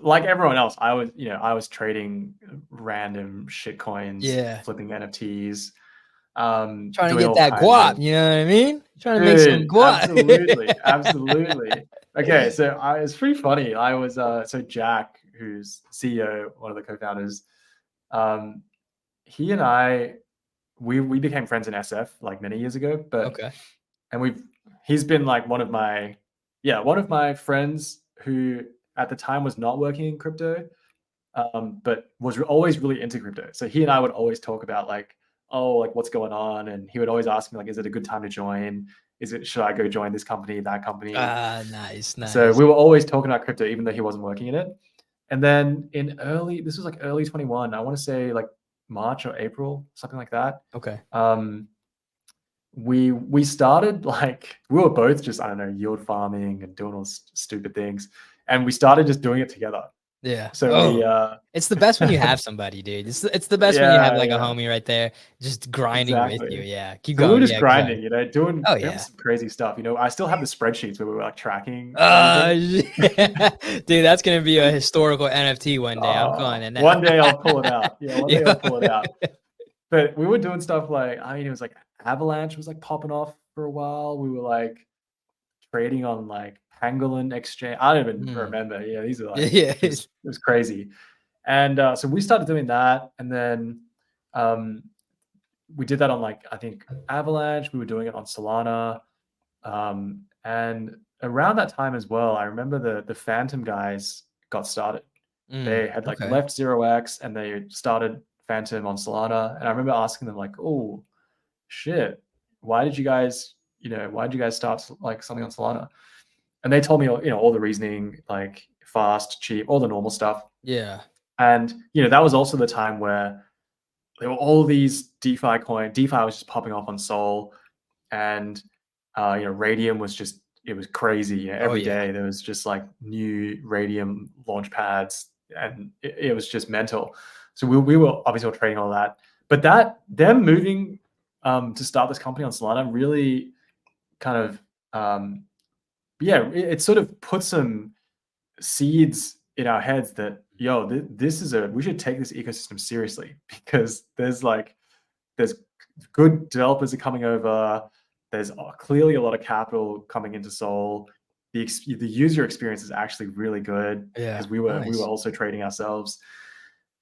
Speaker 2: Like everyone else, I was trading random shit coins,
Speaker 1: Yeah.
Speaker 2: flipping NFTs,
Speaker 1: Trying to
Speaker 2: doing
Speaker 1: get
Speaker 2: all
Speaker 1: that
Speaker 2: kinds of,
Speaker 1: guap, you know what I mean? Trying to make some
Speaker 2: dude,
Speaker 1: guap.
Speaker 2: absolutely, absolutely. Okay, so it's pretty funny. I was so Jack, who's CEO, one of the co-founders, um, he and I we became friends in SF like many years ago, but
Speaker 1: Okay.
Speaker 2: and he's been like one of my friends who at the time was not working in crypto, but was always really into crypto. So he and I would always talk about like, oh, like what's going on, and he would always ask me like, is it a good time to join? Should I go join this company, that company?
Speaker 1: Ah, nice,
Speaker 2: So
Speaker 1: nice.
Speaker 2: we were always talking about crypto, even though he wasn't working in it. And then this was like early 21, I want to say like March or April, something like that.
Speaker 1: Okay.
Speaker 2: We started like, we were both just, I don't know, yield farming and doing all stupid things, and we started just doing it together.
Speaker 1: Yeah.
Speaker 2: So we
Speaker 1: Oh, it's the best when you have somebody, dude. It's the best when you have
Speaker 2: yeah,
Speaker 1: like a
Speaker 2: yeah,
Speaker 1: homie right there, just grinding with you.
Speaker 2: exactly.
Speaker 1: Yeah. Keep
Speaker 2: So we were
Speaker 1: going.
Speaker 2: just
Speaker 1: Yeah. Keep going.
Speaker 2: grinding, doing
Speaker 1: Oh
Speaker 2: doing
Speaker 1: yeah.
Speaker 2: some crazy stuff. I still have the spreadsheets where we were like tracking everything.
Speaker 1: Dude, that's gonna be a historical NFT one day. I'm calling it now.
Speaker 2: One day I'll pull it out. Yeah, one day
Speaker 1: Yeah.
Speaker 2: I'll pull it out. But we were doing stuff like, it was like Avalanche was like popping off for a while. We were like trading on like Pangolin Exchange. I don't even
Speaker 1: Hmm.
Speaker 2: remember. Yeah, these are like
Speaker 1: Yeah.
Speaker 2: just it was crazy. And so we started doing that, and then um, we did that on like I think Avalanche. We were doing it on Solana, and around that time as well, I remember the Phantom guys got started.
Speaker 1: Mm,
Speaker 2: They had like
Speaker 1: okay.
Speaker 2: left 0x and they started Phantom on Solana, and I remember asking them like, "Oh shit, why did you guys, start like something on Solana?" And they told me, all the reasoning, like fast, cheap, all the normal stuff.
Speaker 1: Yeah.
Speaker 2: And that was also the time where there were all these DeFi coin. DeFi was just popping off on Sol, and Radium was just it was crazy.
Speaker 1: Oh
Speaker 2: Every
Speaker 1: yeah.
Speaker 2: day there was just like new Radium launch pads, and it was just mental. So we were obviously trading all that, but them moving to start this company on Solana really kind of it sort of put some seeds in our heads that this is we should take this ecosystem seriously, because there's good developers are coming over. There's clearly a lot of capital coming into Sol. The user experience is actually really good,
Speaker 1: Yeah.
Speaker 2: because we were
Speaker 1: Nice.
Speaker 2: also trading ourselves.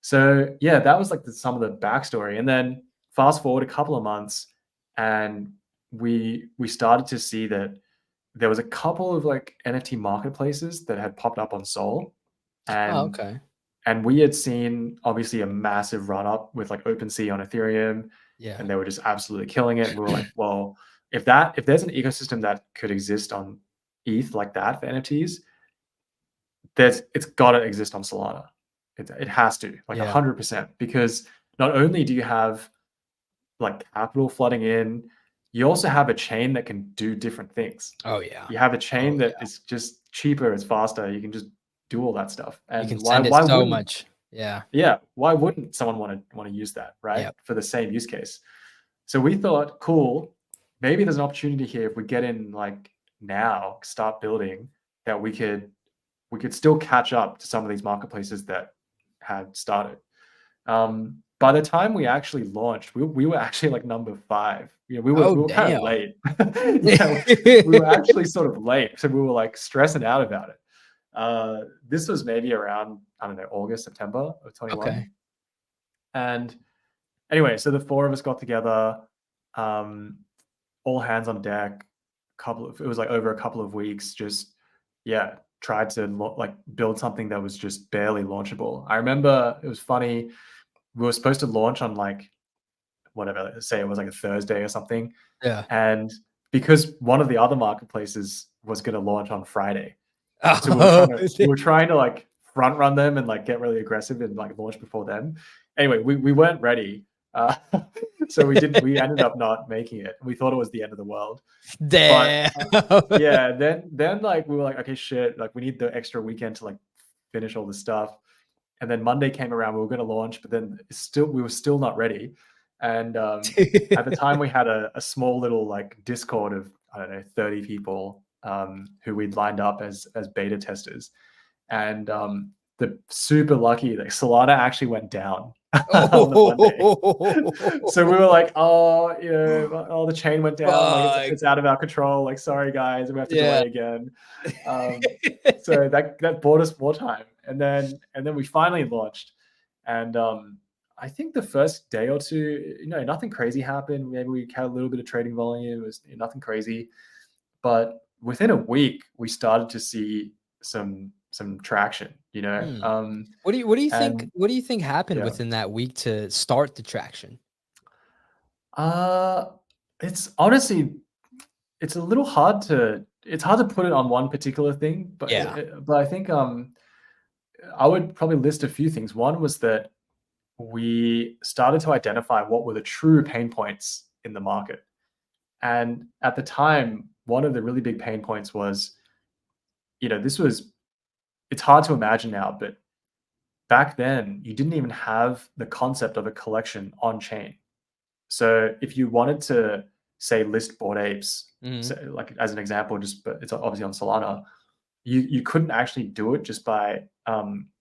Speaker 2: So yeah, that was like some of the backstory. And then fast forward a couple of months, and we started to see that there was a couple of like NFT marketplaces that had popped up on Sol,
Speaker 1: Oh,
Speaker 2: and
Speaker 1: okay.
Speaker 2: we had seen obviously a massive run up with like OpenSea on Ethereum,
Speaker 1: Yeah.
Speaker 2: and they were just absolutely killing it. And we were like, well, if there's an ecosystem that could exist on ETH like that for NFTs, it's got to exist on Solana. It has to, like
Speaker 1: Yeah.
Speaker 2: 100%, because not only do you have like capital flooding in, you also have a chain that can do different things.
Speaker 1: Oh yeah.
Speaker 2: You have a chain
Speaker 1: Oh
Speaker 2: that
Speaker 1: yeah.
Speaker 2: is just cheaper, it's faster. You can just do all that stuff.
Speaker 1: You can
Speaker 2: And
Speaker 1: send it
Speaker 2: why
Speaker 1: so
Speaker 2: wouldn't
Speaker 1: much. Yeah.
Speaker 2: why wouldn't someone want to use that, right?
Speaker 1: Yep.
Speaker 2: For the same use case. So we thought, cool, maybe there's an opportunity here if we get in like now, start building, that we could still catch up to some of these marketplaces that had started. By the time we actually launched, we were actually like number 5.
Speaker 1: Oh
Speaker 2: We were kind of
Speaker 1: damn.
Speaker 2: late. Yeah, we were actually sort of late, so we were like stressing out about it. This was maybe around, I don't know, August, September of 21.
Speaker 1: Okay.
Speaker 2: And anyway, so the 4 of us got together, all hands on deck. It was like over a couple of weeks, just tried to like build something that was just barely launchable. I remember it was funny. We were supposed to launch on like whatever, say it was like a Thursday or something,
Speaker 1: Yeah.
Speaker 2: and because one of the other marketplaces was going to launch on Friday, so
Speaker 1: Oh,
Speaker 2: we were trying to like front run them and like get really aggressive and like launch before them. Anyway, we weren't ready, so we ended up not making it. We thought it was the end of the world.
Speaker 1: damn.
Speaker 2: But yeah, then like we were like, okay, shit, like we need the extra weekend to like finish all this stuff. And then Monday came around, we were going to launch, but then we were still not ready. And at the time, we had a small little like Discord of, I don't know, 30 people who we'd lined up as beta testers. And the super lucky, like Solana actually went down on the Monday. So we were like, the chain went down, like it's out of our control. Like, sorry guys, we have to delay again. So that bought us more time, and then we finally launched. And I think the first day or two, nothing crazy happened. Maybe we had a little bit of trading volume. It was nothing crazy, but within a week, we started to see some traction.
Speaker 1: What do you think?
Speaker 2: And
Speaker 1: What do you think happened
Speaker 2: yeah,
Speaker 1: within that week to start the traction?
Speaker 2: it's honestly, it's a little hard to put it on one particular thing, but
Speaker 1: Yeah.
Speaker 2: I think I would probably list a few things. One was that we started to identify what were the true pain points in the market. And at the time, one of the really big pain points was, it's hard to imagine now, but back then you didn't even have the concept of a collection on chain. So if you wanted to say list Bored Apes, so like as an example, but it's obviously on Solana, you couldn't actually do it just by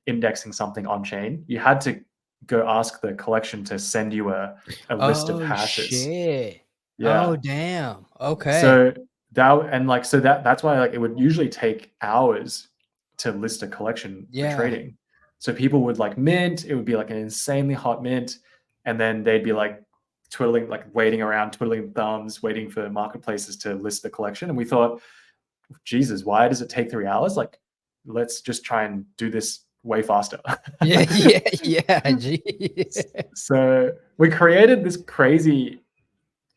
Speaker 2: indexing something on chain. You had to go ask the collection to send you a list of hashes.
Speaker 1: Shit.
Speaker 2: Yeah.
Speaker 1: Oh damn. Okay.
Speaker 2: So that's why like it would usually take hours to list a collection for trading. So people would like mint, it would be like an insanely hot mint, and then they'd be like twiddling, like waiting around, twiddling thumbs, waiting for marketplaces to list the collection. And we thought, Jesus, why does it take 3 hours? Like, let's just try and do this way faster.
Speaker 1: Yeah. Geez.
Speaker 2: So we created this crazy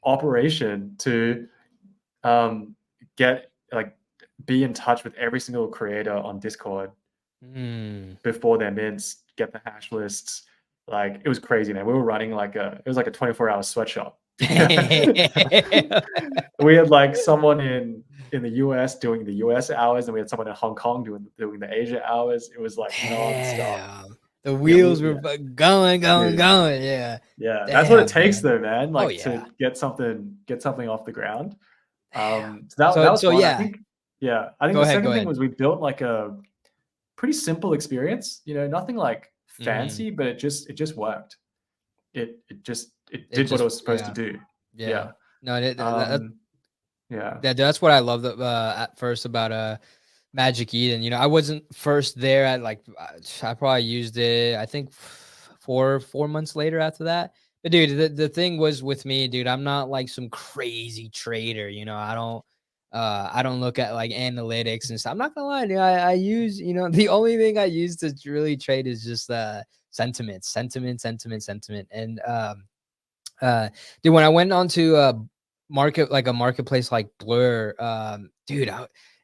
Speaker 2: operation to be in touch with every single creator on Discord before their mints, get the hash lists. Like, it was crazy, man. We were running it was like a 24-hour sweatshop. We had like someone in the US doing the US hours, and we had someone in Hong Kong doing the Asia hours. It was like non-stop.
Speaker 1: The wheels were going. Yeah.
Speaker 2: Yeah. That's what it takes, though, man. Like, to get something off the ground. So that was fun.
Speaker 1: Yeah.
Speaker 2: I think the second thing was we built like a pretty simple experience. Nothing like fancy, but it just worked. It did what it was supposed to do. Yeah.
Speaker 1: No, that's what I loved at first about Magic Eden. I wasn't first there at like, I probably used it, I think 4 months later after that. But dude, the thing was with me, dude, I'm not like some crazy trader. I don't look at like analytics and stuff. I'm not gonna lie, dude, I use, the only thing I use to really trade is just sentiment. And dude, when I went onto a marketplace like Blur, dude,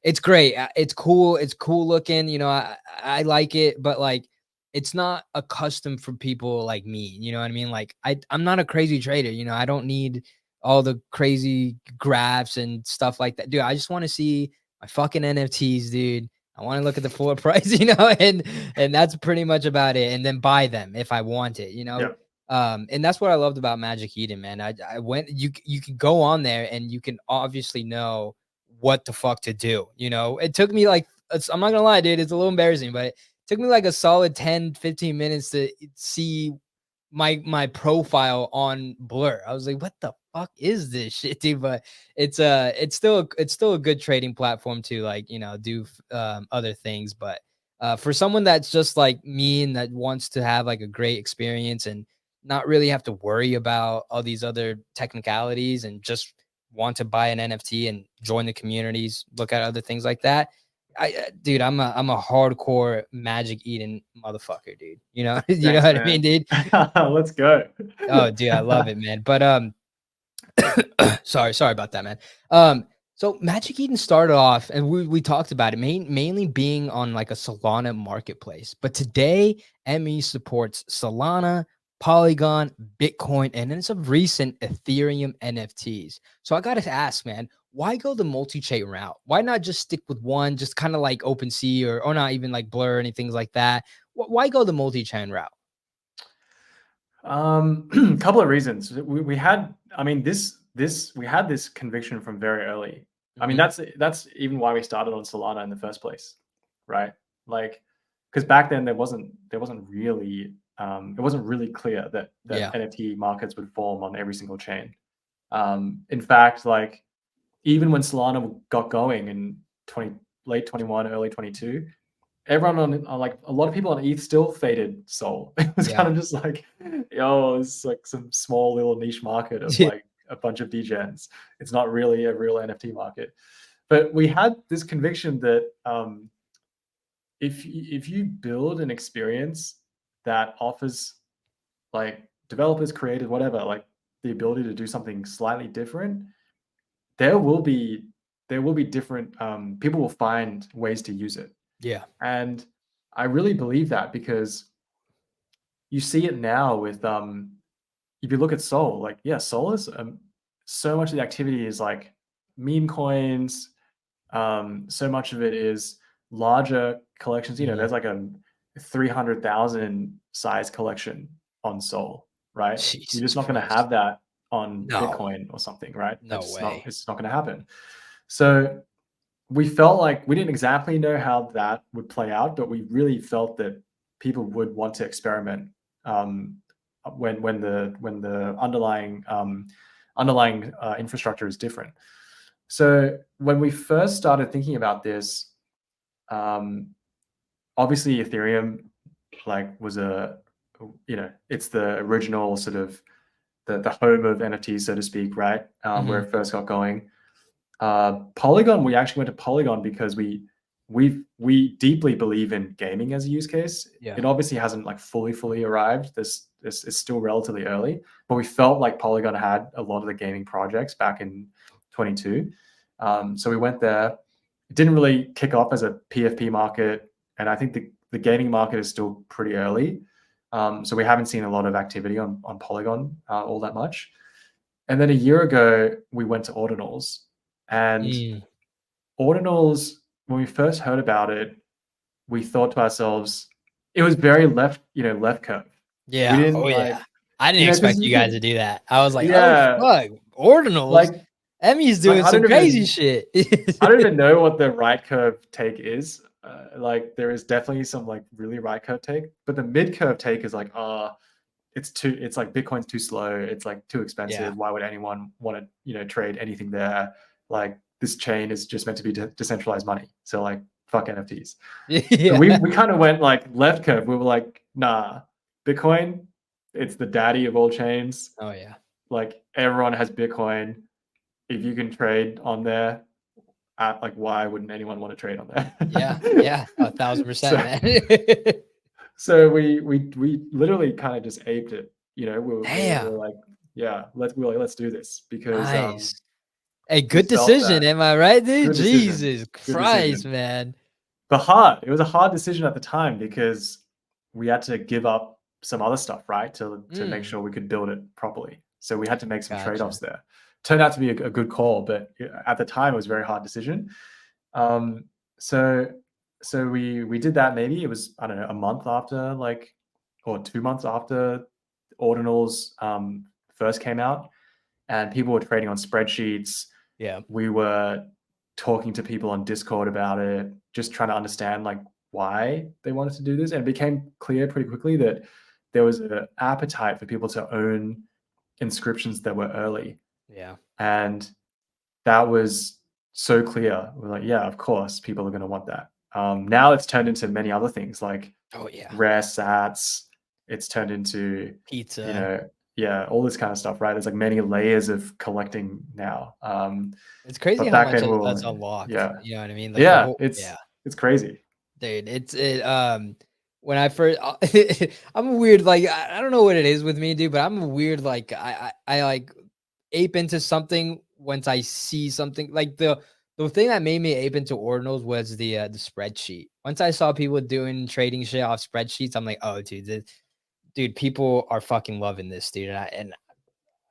Speaker 1: it's great. It's cool. It's cool looking. I like it, but like, it's not a custom for people like me. You know what I mean? Like, I'm not a crazy trader. I don't need all the crazy graphs and stuff like that. Dude, I just want to see my fucking NFTs, dude. I want to look at the floor price, and that's pretty much about it. And then buy them if I want it, and that's what I loved about Magic Eden, man. I went, you can go on there and you can obviously know what the fuck to do. It took me like, I'm not gonna lie, dude, it's a little embarrassing, but it took me like a solid 10-15 minutes to see my profile on Blur. I was like, what the fuck is this shit, dude? But it's still a good trading platform to like, do other things. But for someone that's just like me and that wants to have like a great experience and not really have to worry about all these other technicalities and just want to buy an NFT and join the communities, look at other things like that. Dude, I'm a hardcore Magic Eden motherfucker, dude. You know
Speaker 2: Thanks,
Speaker 1: what I mean, dude?
Speaker 2: Let's go.
Speaker 1: Oh, dude, I love it, man. But sorry about that, man. So Magic Eden started off, and we talked about it mainly being on like a Solana marketplace. But today, ME supports Solana, Polygon, Bitcoin, and then some recent Ethereum NFTs. So I got to ask, man, why go the multi-chain route? Why not just stick with one, just kind of like OpenSea or not even like Blur or anything like that? Why go the multi-chain route?
Speaker 2: Couple of reasons. We had this conviction from very early. I mean, that's even why we started on Solana in the first place, right? Like, because back then it wasn't really clear that NFT markets would form on every single chain. In fact, like, even when Solana got going in late 21, early 22, everyone on like a lot of people on ETH still faded Sol. It was kind of just like, it's like some small little niche market of like a bunch of degens. It's not really a real NFT market. But we had this conviction that if you build an experience that offers like developers, creators, whatever, like the ability to do something slightly different, there will be different people will find ways to use it.
Speaker 1: Yeah.
Speaker 2: And I really believe that, because you see it now with if you look at Sol, like, Sol is so much of the activity is like meme coins. So much of it is larger collections. There's like 300,000 size collection on Sol, right? You're just
Speaker 1: Jesus
Speaker 2: not going to
Speaker 1: Christ.
Speaker 2: have that on
Speaker 1: No,
Speaker 2: Bitcoin or something, right?
Speaker 1: no way.
Speaker 2: It's not going to happen. So we felt like we didn't exactly know how that would play out, but we really felt that people would want to experiment when the underlying infrastructure is different. So when we first started thinking about this, obviously Ethereum was it's the original sort of the home of NFTs, so to speak, right? Where it first got going. Polygon, we actually went to Polygon because we deeply believe in gaming as a use case.
Speaker 1: Yeah.
Speaker 2: It obviously hasn't fully arrived. This is still relatively early, but we felt like Polygon had a lot of the gaming projects back in 22. So we went there. It didn't really kick off as a PFP market, and I think the gaming market is still pretty early. So we haven't seen a lot of activity on Polygon all that much. And then a year ago, we went to Ordinals. And Ordinals, when we first heard about it, we thought to ourselves, it was very left curve.
Speaker 1: Yeah.
Speaker 2: We didn't
Speaker 1: I didn't expect you guys to do that. I was like, oh fuck, Ordinals. Emmy's doing some crazy shit.
Speaker 2: I don't even know what the right curve take is. There is definitely some really right curve take, but the mid curve take is it's Bitcoin's too slow. It's too expensive.
Speaker 1: Yeah.
Speaker 2: Why would anyone want to, trade anything there? This chain is just meant to be decentralized money. So fuck NFTs.
Speaker 1: Yeah.
Speaker 2: So we kind of went left curve. We were like, nah, Bitcoin, it's the daddy of all chains.
Speaker 1: Oh yeah.
Speaker 2: Everyone has Bitcoin. If you can trade on there, why wouldn't anyone want to trade on there?
Speaker 1: Yeah, 1,000%, man.
Speaker 2: So we literally kind of just aped it. We were like, yeah, let's do this because
Speaker 1: nice. Hey, good decision, am I right, dude? Jesus Christ, man.
Speaker 2: But it was a hard decision at the time because we had to give up some other stuff, right, to make sure we could build it properly. So we had to make some trade-offs there. Turned out to be a good call, but at the time it was a very hard decision. So we did that. Maybe it was, I don't know, a month after or 2 months after Ordinals first came out, and people were trading on spreadsheets.
Speaker 1: Yeah,
Speaker 2: we were talking to people on Discord about it, just trying to understand why they wanted to do this, and it became clear pretty quickly that there was an appetite for people to own inscriptions that were early.
Speaker 1: Yeah,
Speaker 2: and that was so clear. We're like, yeah, of course, people are going to want that. Now it's turned into many other things rare sats. It's turned into
Speaker 1: pizza.
Speaker 2: All this kind of stuff, right? There's many layers of collecting now.
Speaker 1: It's crazy how much that's unlocked.
Speaker 2: Yeah,
Speaker 1: you know what I mean.
Speaker 2: It's crazy,
Speaker 1: dude. When I first, I'm a weird. I don't know what it is with me, dude, but I'm a weird. I ape into something once I see something. The thing that made me ape into Ordinals was the spreadsheet. Once I saw people doing trading shit off spreadsheets, I'm like, oh, dude, people are fucking loving this, dude, and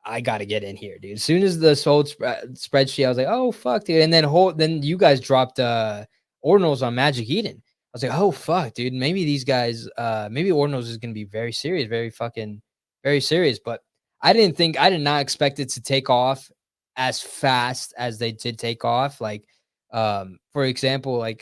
Speaker 1: I got to get in here, dude. As soon as the sold spreadsheet, I was like, oh fuck, dude. And then you guys dropped Ordinals on Magic Eden. I was like, oh fuck, dude. Maybe these guys, maybe Ordinals is gonna be very serious, very serious. But I did not expect it to take off as fast as they did take off. For example, I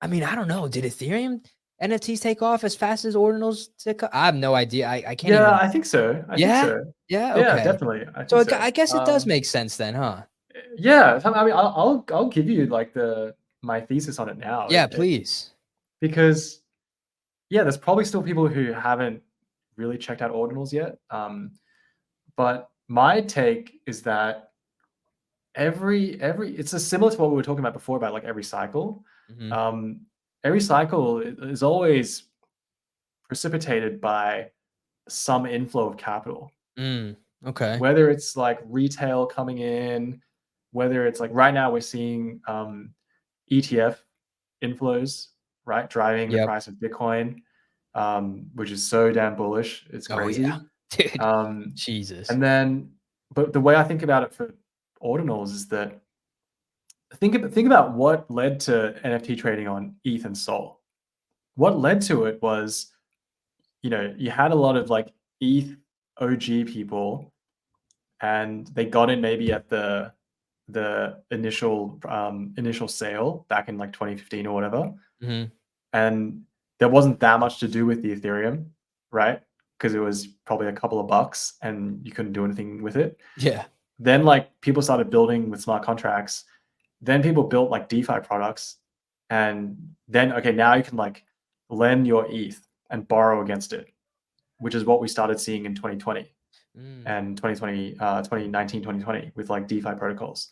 Speaker 1: don't know, did Ethereum NFTs take off as fast as Ordinals? I have no idea. I can't.
Speaker 2: Yeah, I think so.
Speaker 1: Yeah,
Speaker 2: okay.
Speaker 1: Definitely. I guess it does make sense then, huh?
Speaker 2: Yeah, I'll give you my thesis on it now.
Speaker 1: Yeah, please.
Speaker 2: Because there's probably still people who haven't really checked out Ordinals yet. But my take is that it's similar to what we were talking about before about every cycle.
Speaker 1: Mm-hmm.
Speaker 2: Every cycle is always precipitated by some inflow of capital.
Speaker 1: Okay.
Speaker 2: Whether it's retail coming in, whether it's right now we're seeing ETF inflows, right, driving the price of Bitcoin, which is so damn bullish. It's crazy.
Speaker 1: Oh, yeah. Dude, Jesus.
Speaker 2: And then, but the way I think about it for Ordinals is that think about what led to NFT trading on ETH and Sol. what led to it was, you had a lot of like ETH OG people, and they got in maybe at the initial sale back in like 2015 or whatever.
Speaker 1: Mm-hmm.
Speaker 2: And there wasn't that much to do with the Ethereum, right? Because it was probably a couple of bucks and you couldn't do anything with it.
Speaker 1: Yeah.
Speaker 2: Then like people started building with smart contracts. Then people built like DeFi products. And then, okay, now you can like lend your ETH and borrow against it, which is what we started seeing in 2020 and 2019, 2020 with like DeFi protocols.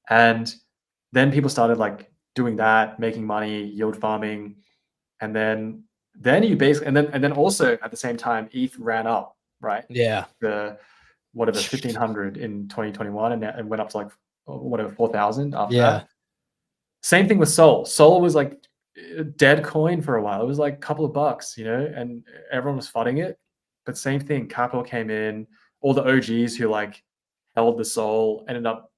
Speaker 2: And then people started like doing that, making money, yield farming. And then you basically, and then also at the same time, ETH ran up, right?
Speaker 1: Yeah.
Speaker 2: The whatever 1,500 in 2021, and it went up to like whatever 4,000 after that. Same thing with Sol. Sol was like a dead coin for a while. It was like a couple of bucks, and everyone was flooding it. But same thing, capital came in. All the OGs who like held the Sol ended up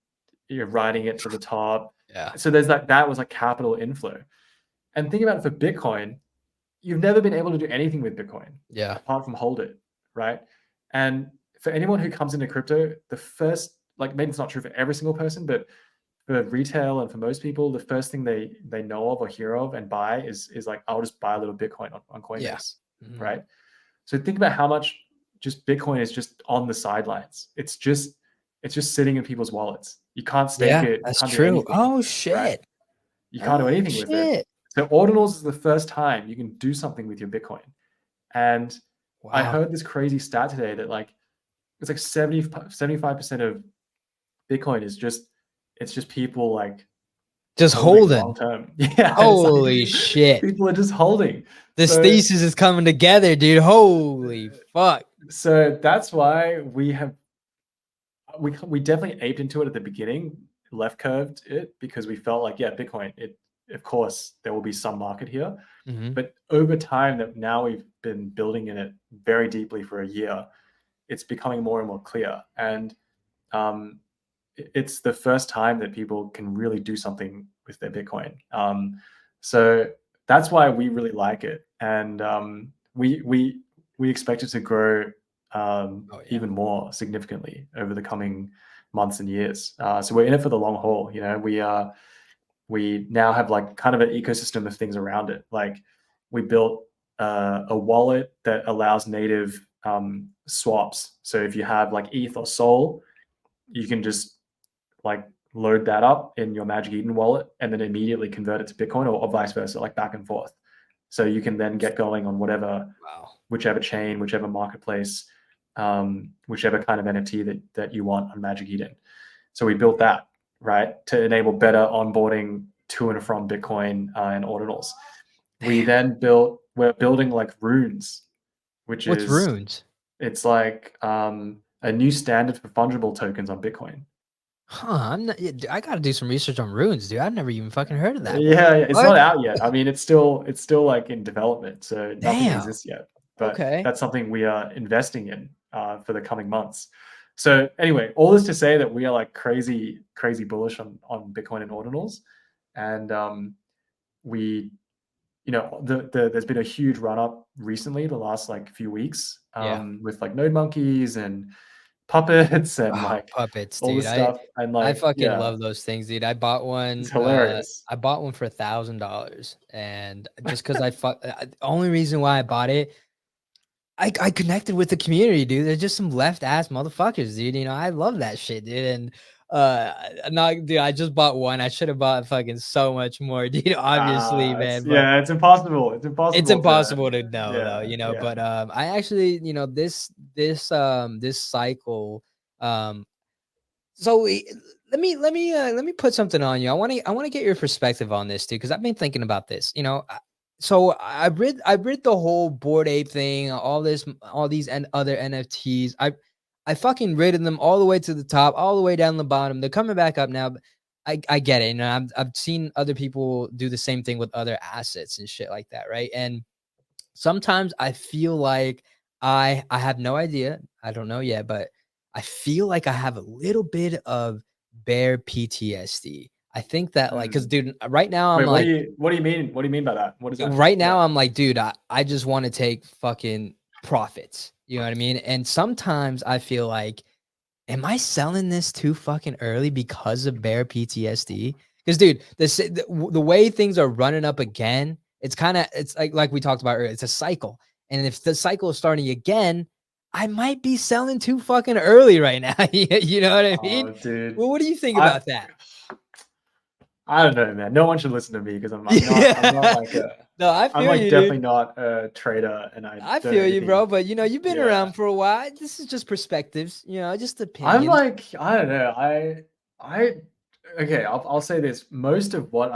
Speaker 2: riding it to the top.
Speaker 1: Yeah.
Speaker 2: So there's that was like capital inflow. And think about it for Bitcoin, you've never been able to do anything with Bitcoin, apart from hold it, right? And for anyone who comes into crypto, the first, like maybe it's not true for every single person, but for retail and for most people, the first thing they know of or hear of and buy is like, I'll just buy a little Bitcoin on Coinbase, right? So think about how much just Bitcoin is just on the sidelines. It's just sitting in people's wallets. You can't stake it.
Speaker 1: That's
Speaker 2: you can't
Speaker 1: true.
Speaker 2: do anything,
Speaker 1: Oh shit!
Speaker 2: Right? You can't do anything with it. So ordinals is the first time you can do something with your Bitcoin. And I heard this crazy stat today that like it's like 75% of Bitcoin is just people like
Speaker 1: just holding
Speaker 2: long term. Yeah.
Speaker 1: Holy shit.
Speaker 2: People are just holding.
Speaker 1: This thesis is coming together, dude. Holy fuck.
Speaker 2: So that's why we definitely aped into it at the beginning, left curved it, because we felt like, Bitcoin, of course there will be some market here. But over time, that now we've been building in it very deeply for a year, it's becoming more and more clear. And it's the first time that people can really do something with their Bitcoin. So that's why we really like it. And we expect it to grow even more significantly over the coming months and years. So we're in it for the long haul. We now have like kind of an ecosystem of things around it. Like we built a wallet that allows native swaps. So if you have like ETH or Sol, you can just like load that up in your Magic Eden wallet and then immediately convert it to Bitcoin, or vice versa, like back and forth. So you can then get going on whichever chain, whichever marketplace, whichever kind of NFT that you want on Magic Eden. So we built that, right, to enable better onboarding to and from Bitcoin and ordinals. We're building like runes, which
Speaker 1: What's
Speaker 2: is
Speaker 1: runes?
Speaker 2: It's like a new standard for fungible tokens on Bitcoin.
Speaker 1: Huh? I gotta do some research on runes, dude. I've never even fucking heard of that.
Speaker 2: Yeah, it's not out yet. I mean, it's still like in development, so nothing exists yet. But that's something we are investing in for the coming months. So anyway, all this to say that we are like crazy bullish on Bitcoin and ordinals, and there's been a huge run up recently, the last like few weeks, with like node monkeys and puppets and like
Speaker 1: puppets,
Speaker 2: all
Speaker 1: dude.
Speaker 2: this stuff. And like
Speaker 1: I fucking love those things, dude. I bought one.
Speaker 2: It's hilarious.
Speaker 1: I bought one for $1,000, and just because the only reason why I bought it, I connected with the community, dude. They're just some left ass motherfuckers, dude. I love that shit, dude. And dude, I just bought one. I should have bought fucking so much more, dude. Obviously, man.
Speaker 2: But it's impossible.
Speaker 1: It's impossible to know, though. But I actually, this cycle, so let me put something on you. I want to get your perspective on this, dude, because I've been thinking about this. So I read the whole Bored Ape thing, all these and other NFTs. I fucking rated them all the way to the top, all the way down the bottom. They're coming back up now. But I get it. I've seen other people do the same thing with other assets and shit like that, right? And sometimes I feel like I have no idea. I don't know yet, but I feel like I have a little bit of bear PTSD. I think that like, cause dude, right now I'm
Speaker 2: Wait,
Speaker 1: like,
Speaker 2: what do you mean? What do you mean by that? What is that?
Speaker 1: right now I'm like, dude, I just want to take fucking profits. You know what I mean? And sometimes I feel like, am I selling this too fucking early because of bear PTSD? Because dude, the way things are running up again, it's like we talked about earlier, it's a cycle. And if the cycle is starting again, I might be selling too fucking early right now. You know what I mean?
Speaker 2: Oh, dude.
Speaker 1: Well, what do you think about that?
Speaker 2: I don't know, man. No one should listen to me because I'm not like
Speaker 1: No, I
Speaker 2: I'm
Speaker 1: feel
Speaker 2: like
Speaker 1: you,
Speaker 2: definitely
Speaker 1: dude.
Speaker 2: not a trader, and I
Speaker 1: I
Speaker 2: don't know
Speaker 1: feel you,
Speaker 2: anything.
Speaker 1: bro. But you know, you've been
Speaker 2: Yeah.
Speaker 1: around for a while. This is just perspectives, you know, just
Speaker 2: I'm
Speaker 1: opinions.
Speaker 2: like, I don't know. Okay, I'll say this. Most of what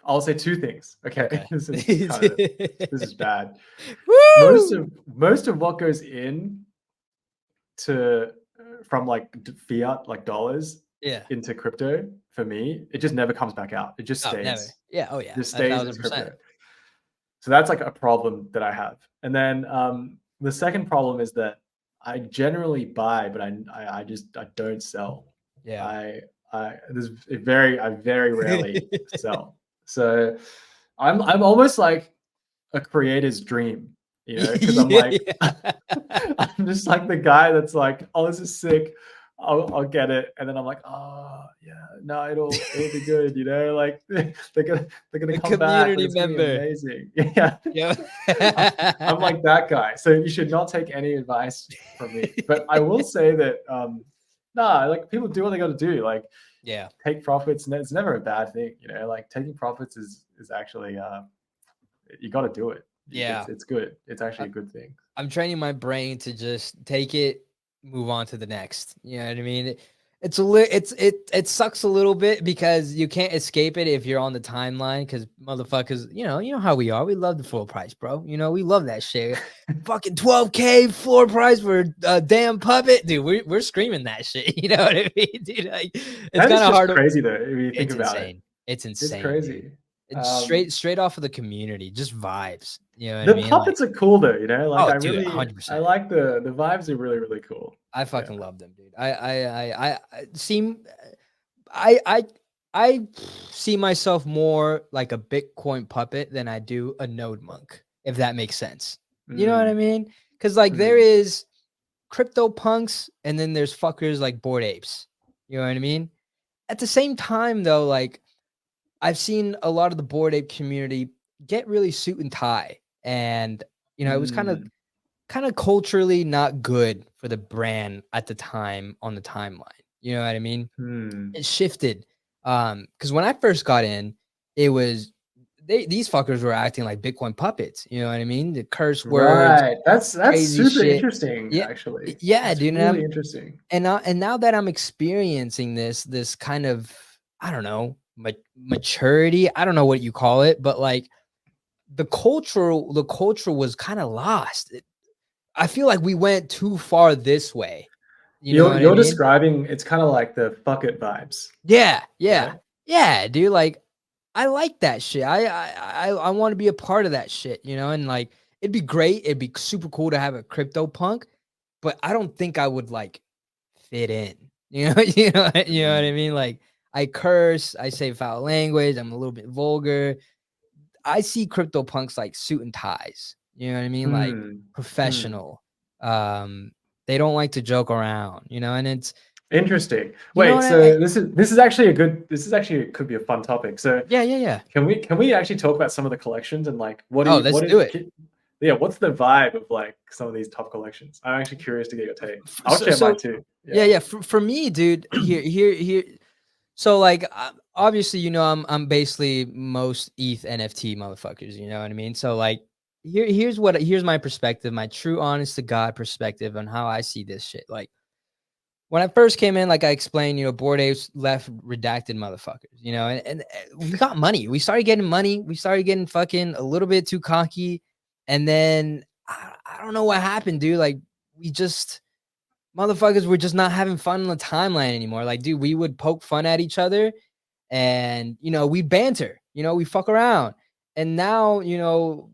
Speaker 2: I'll say two things. Okay. This is bad.
Speaker 1: Woo!
Speaker 2: Most of what goes in to from like fiat, like dollars,
Speaker 1: Yeah.
Speaker 2: into crypto, for me, it just never comes back out. It just
Speaker 1: Oh, never.
Speaker 2: stays.
Speaker 1: Yeah. Oh, yeah.
Speaker 2: Just stays as
Speaker 1: 1,000%.
Speaker 2: crypto. So that's like a problem that I have. And then the second problem is that I generally buy, but I don't sell.
Speaker 1: Yeah.
Speaker 2: I very rarely sell. So I'm almost like a creator's dream, you know, because I'm like, I'm just like the guy that's like, oh, this is sick. I'll get it, and then I'm like, oh yeah, no, it'll be good, you know, like they're gonna
Speaker 1: A
Speaker 2: come back, like,
Speaker 1: community
Speaker 2: it's gonna be
Speaker 1: member.
Speaker 2: amazing. Yeah,
Speaker 1: Yeah.
Speaker 2: I'm like that guy. So you should not take any advice from me. But I will say that nah, like people do what they got to do. Like
Speaker 1: Yeah.
Speaker 2: take profits, and it's never a bad thing, you know. Like taking profits is actually you got to do it.
Speaker 1: Yeah.
Speaker 2: It's good. It's actually a good thing.
Speaker 1: I'm training my brain to just take it, move on to the next. You know what I mean? It sucks a little bit because you can't escape it if you're on the timeline. Because motherfuckers, you know how we are. We love the full price, bro. You know we love that shit. Fucking 12K floor price for a damn puppet, dude. We're screaming that shit. You know what I mean, dude? Like it's kind of hard.
Speaker 2: Crazy though if you think
Speaker 1: It's
Speaker 2: about it.
Speaker 1: insane. It's
Speaker 2: It's
Speaker 1: insane,
Speaker 2: crazy.
Speaker 1: dude. It's straight off of the community, just vibes. You know what
Speaker 2: The
Speaker 1: I mean?
Speaker 2: puppets are cool though, you know. Like
Speaker 1: dude,
Speaker 2: I
Speaker 1: 100%.
Speaker 2: like the vibes are really cool.
Speaker 1: I fucking love them, dude. I I see myself more like a Bitcoin puppet than I do a node monk, if that makes sense. You know what I mean? Because like there is crypto punks and then there's fuckers like Bored Apes. You know what I mean? At the same time, though, like I've seen a lot of the Bored Ape community get really suit and tie, and you know it was kind of culturally not good for the brand at the time on the timeline. You know what I mean? It shifted. Because when I first got in, it was these fuckers were acting like Bitcoin puppets. You know what I mean? The curse words,
Speaker 2: Right. That's
Speaker 1: crazy
Speaker 2: super
Speaker 1: shit.
Speaker 2: interesting,
Speaker 1: Yeah,
Speaker 2: actually.
Speaker 1: yeah,
Speaker 2: That's
Speaker 1: dude.
Speaker 2: really interesting.
Speaker 1: And now that I'm experiencing this kind of, I don't know, maturity. I don't know what you call it, but like the culture was kind of lost. I feel like we went too far this way. You know what I
Speaker 2: You're
Speaker 1: mean?
Speaker 2: describing, it's kind of like the fuck it vibes.
Speaker 1: Yeah,
Speaker 2: Right?
Speaker 1: yeah, dude. Like, I like that shit. I want to be a part of that shit. You know, and like, it'd be great. It'd be super cool to have a crypto punk, but I don't think I would like fit in. You know, you know what I mean? Like, I curse, I say foul language, I'm a little bit vulgar. I see crypto punks like suit and ties. You know what I mean? Like professional. They don't like to joke around, you know, and it's
Speaker 2: Interesting.
Speaker 1: you know
Speaker 2: Wait,
Speaker 1: what
Speaker 2: so this is actually could be a fun topic. So
Speaker 1: yeah.
Speaker 2: can we actually talk about some of the collections and like
Speaker 1: Let's do it.
Speaker 2: What's the vibe of like some of these top collections? I'm actually curious to get your take. I'll
Speaker 1: So,
Speaker 2: share mine too.
Speaker 1: Yeah. For me, dude, here. So like, obviously, you know, I'm basically most ETH NFT motherfuckers. You know what I mean? So like, here's my perspective, my true, honest to God perspective on how I see this shit. Like, when I first came in, like I explained, you know, Bored Apes left redacted motherfuckers, you know, and we got money. We started getting money. We started getting fucking a little bit too cocky. And then I don't know what happened, dude. Like, we just, motherfuckers were just not having fun on the timeline anymore. Like, dude, we would poke fun at each other and, you know, we banter, you know, we fuck around. And now, you know,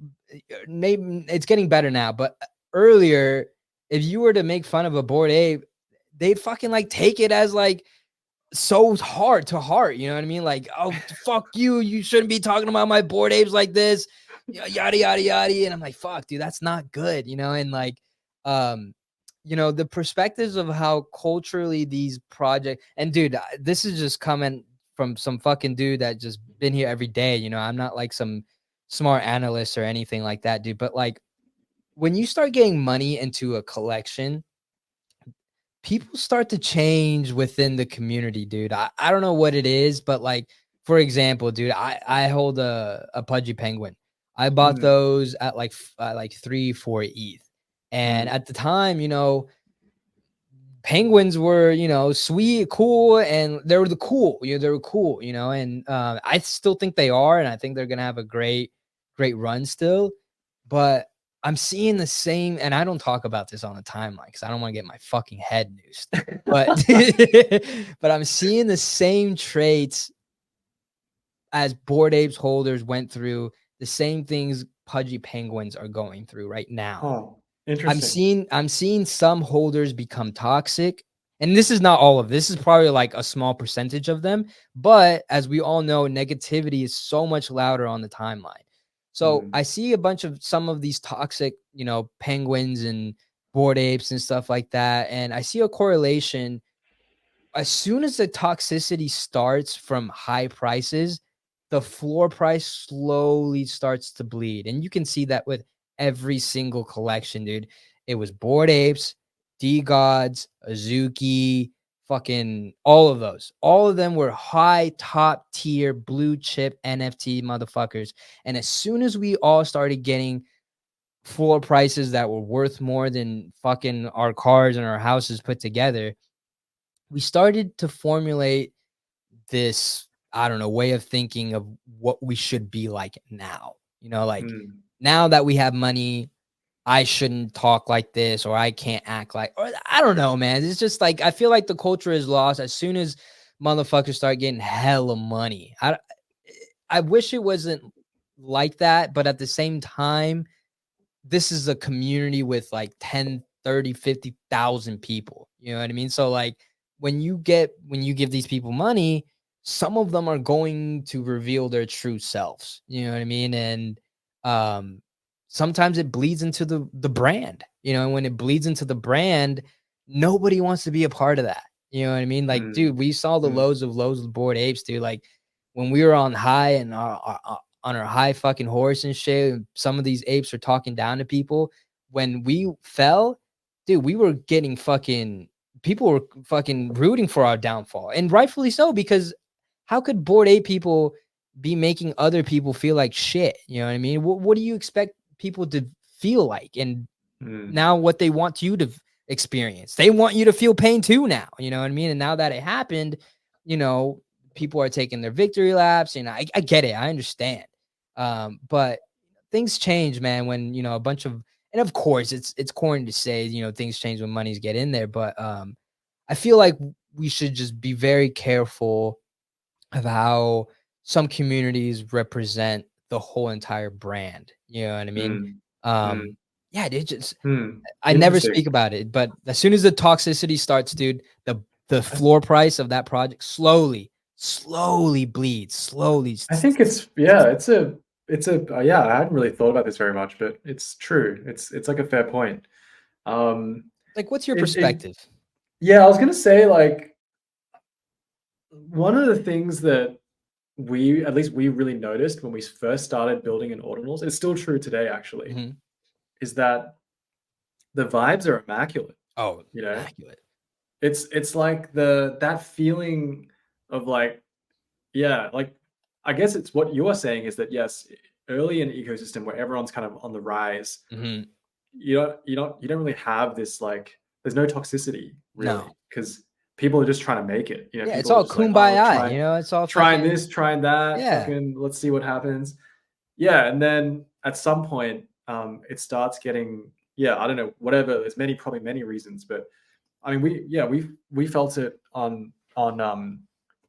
Speaker 1: maybe it's getting better now, but earlier, if you were to make fun of a Bored Ape, they'd fucking like take it as like, so hard to heart, you know what I mean? Like, oh, fuck you, you shouldn't be talking about my Bored Apes like this, yada yada yada. And I'm like, fuck, dude, that's not good, you know. And like, um, the perspectives of how culturally these projects, and dude, this is just coming from some fucking dude that just been here every day. I'm not like some smart analyst or anything like that, dude. But like, when you start getting money into a collection, people start to change within the community, dude. I don't know what it is, but like, for example, dude, I hold a pudgy penguin. I bought
Speaker 2: Mm,
Speaker 1: those at like 3-4 ETH. And
Speaker 2: mm,
Speaker 1: at the time, penguins were, sweet, cool, and they were they were cool, and I still think they are, and I think they're gonna have a great run still. But I'm seeing the same, and I don't talk about this on the timeline because I don't want to get my fucking head noosed. But but I'm seeing the same traits as Bored Apes holders went through, the same things pudgy penguins are going through right now.
Speaker 2: huh. Interesting.
Speaker 1: I'm seeing some holders become toxic. And this is not all of this is probably like a small percentage of them, but as we all know, negativity is so much louder on the timeline. So
Speaker 2: Mm,
Speaker 1: I see a bunch of some of these toxic, penguins and Bored Apes and stuff like that. And I see a correlation as soon as the toxicity starts from high prices, the floor price slowly starts to bleed. And you can see that with every single collection, dude. It was Bored Apes, D Gods, Azuki, fucking all of those. All of them were high, top tier, blue chip NFT motherfuckers. And as soon as we all started getting floor prices that were worth more than fucking our cars and our houses put together, we started to formulate this, I don't know, way of thinking of what we should be like now. Like,
Speaker 2: mm,
Speaker 1: now that we have money, I shouldn't talk like this, or I can't act like, or I don't know, man. It's just like I feel like the culture is lost as soon as motherfuckers start getting hella money. I wish it wasn't like that, but at the same time, this is a community with like 10, 30, 50,000 people. You know what I mean? So like when you give these people money, some of them are going to reveal their true selves. You know what I mean? And um sometimes it bleeds into the brand. And when it bleeds into the brand, nobody wants to be a part of that. You know what I mean? Like,
Speaker 2: mm,
Speaker 1: dude, we saw the
Speaker 2: mm,
Speaker 1: lows of Bored Apes, dude. Like when we were on high and on our high fucking horse and shit. Some of these apes are talking down to people. When we fell, dude, we were getting fucking people were fucking rooting for our downfall. And rightfully so, because how could Bored Ape people be making other people feel like shit? You know what I mean? What do you expect people to feel like? And
Speaker 2: mm,
Speaker 1: now what they want you to experience. They want you to feel pain too now, you know what I mean? And now that it happened, you know, people are taking their victory laps. I get it. I understand. But things change, man, when, a bunch of, and of course it's corny to say, things change when monies get in there. But I feel like we should just be very careful of how some communities represent the whole entire brand. You know what I mean?
Speaker 2: mm, mm,
Speaker 1: Um, yeah, they just
Speaker 2: mm.
Speaker 1: I never
Speaker 2: Interesting.
Speaker 1: speak about it, but as soon as the toxicity starts, dude, the
Speaker 2: I,
Speaker 1: floor price of that project slowly bleeds, slowly.
Speaker 2: I think it's yeah, it's a yeah. I hadn't really thought about this very much, but it's true. It's like a fair point. Um,
Speaker 1: Like, what's your
Speaker 2: it
Speaker 1: perspective?
Speaker 2: yeah. I was gonna say like one of the things that we at least we really noticed when we first started building in ordinals, it's still true today actually,
Speaker 1: Mhm.
Speaker 2: is that the vibes are immaculate.
Speaker 1: Oh,
Speaker 2: You know,
Speaker 1: immaculate.
Speaker 2: it's like that feeling of like yeah, like I guess it's what you're saying is that yes, early in the ecosystem where everyone's kind of on the rise,
Speaker 1: Mhm.
Speaker 2: you don't really have this like there's no toxicity
Speaker 1: No.
Speaker 2: really because people are just trying to make it.
Speaker 1: Yeah, it's
Speaker 2: People are
Speaker 1: all
Speaker 2: just like, oh,
Speaker 1: kumbaya, it's all
Speaker 2: trying
Speaker 1: fucking
Speaker 2: this, trying that,
Speaker 1: yeah.
Speaker 2: fucking let's see what happens. Yeah, and then at some point, it starts getting yeah, I don't know, whatever. There's probably many reasons, but I mean, we felt it on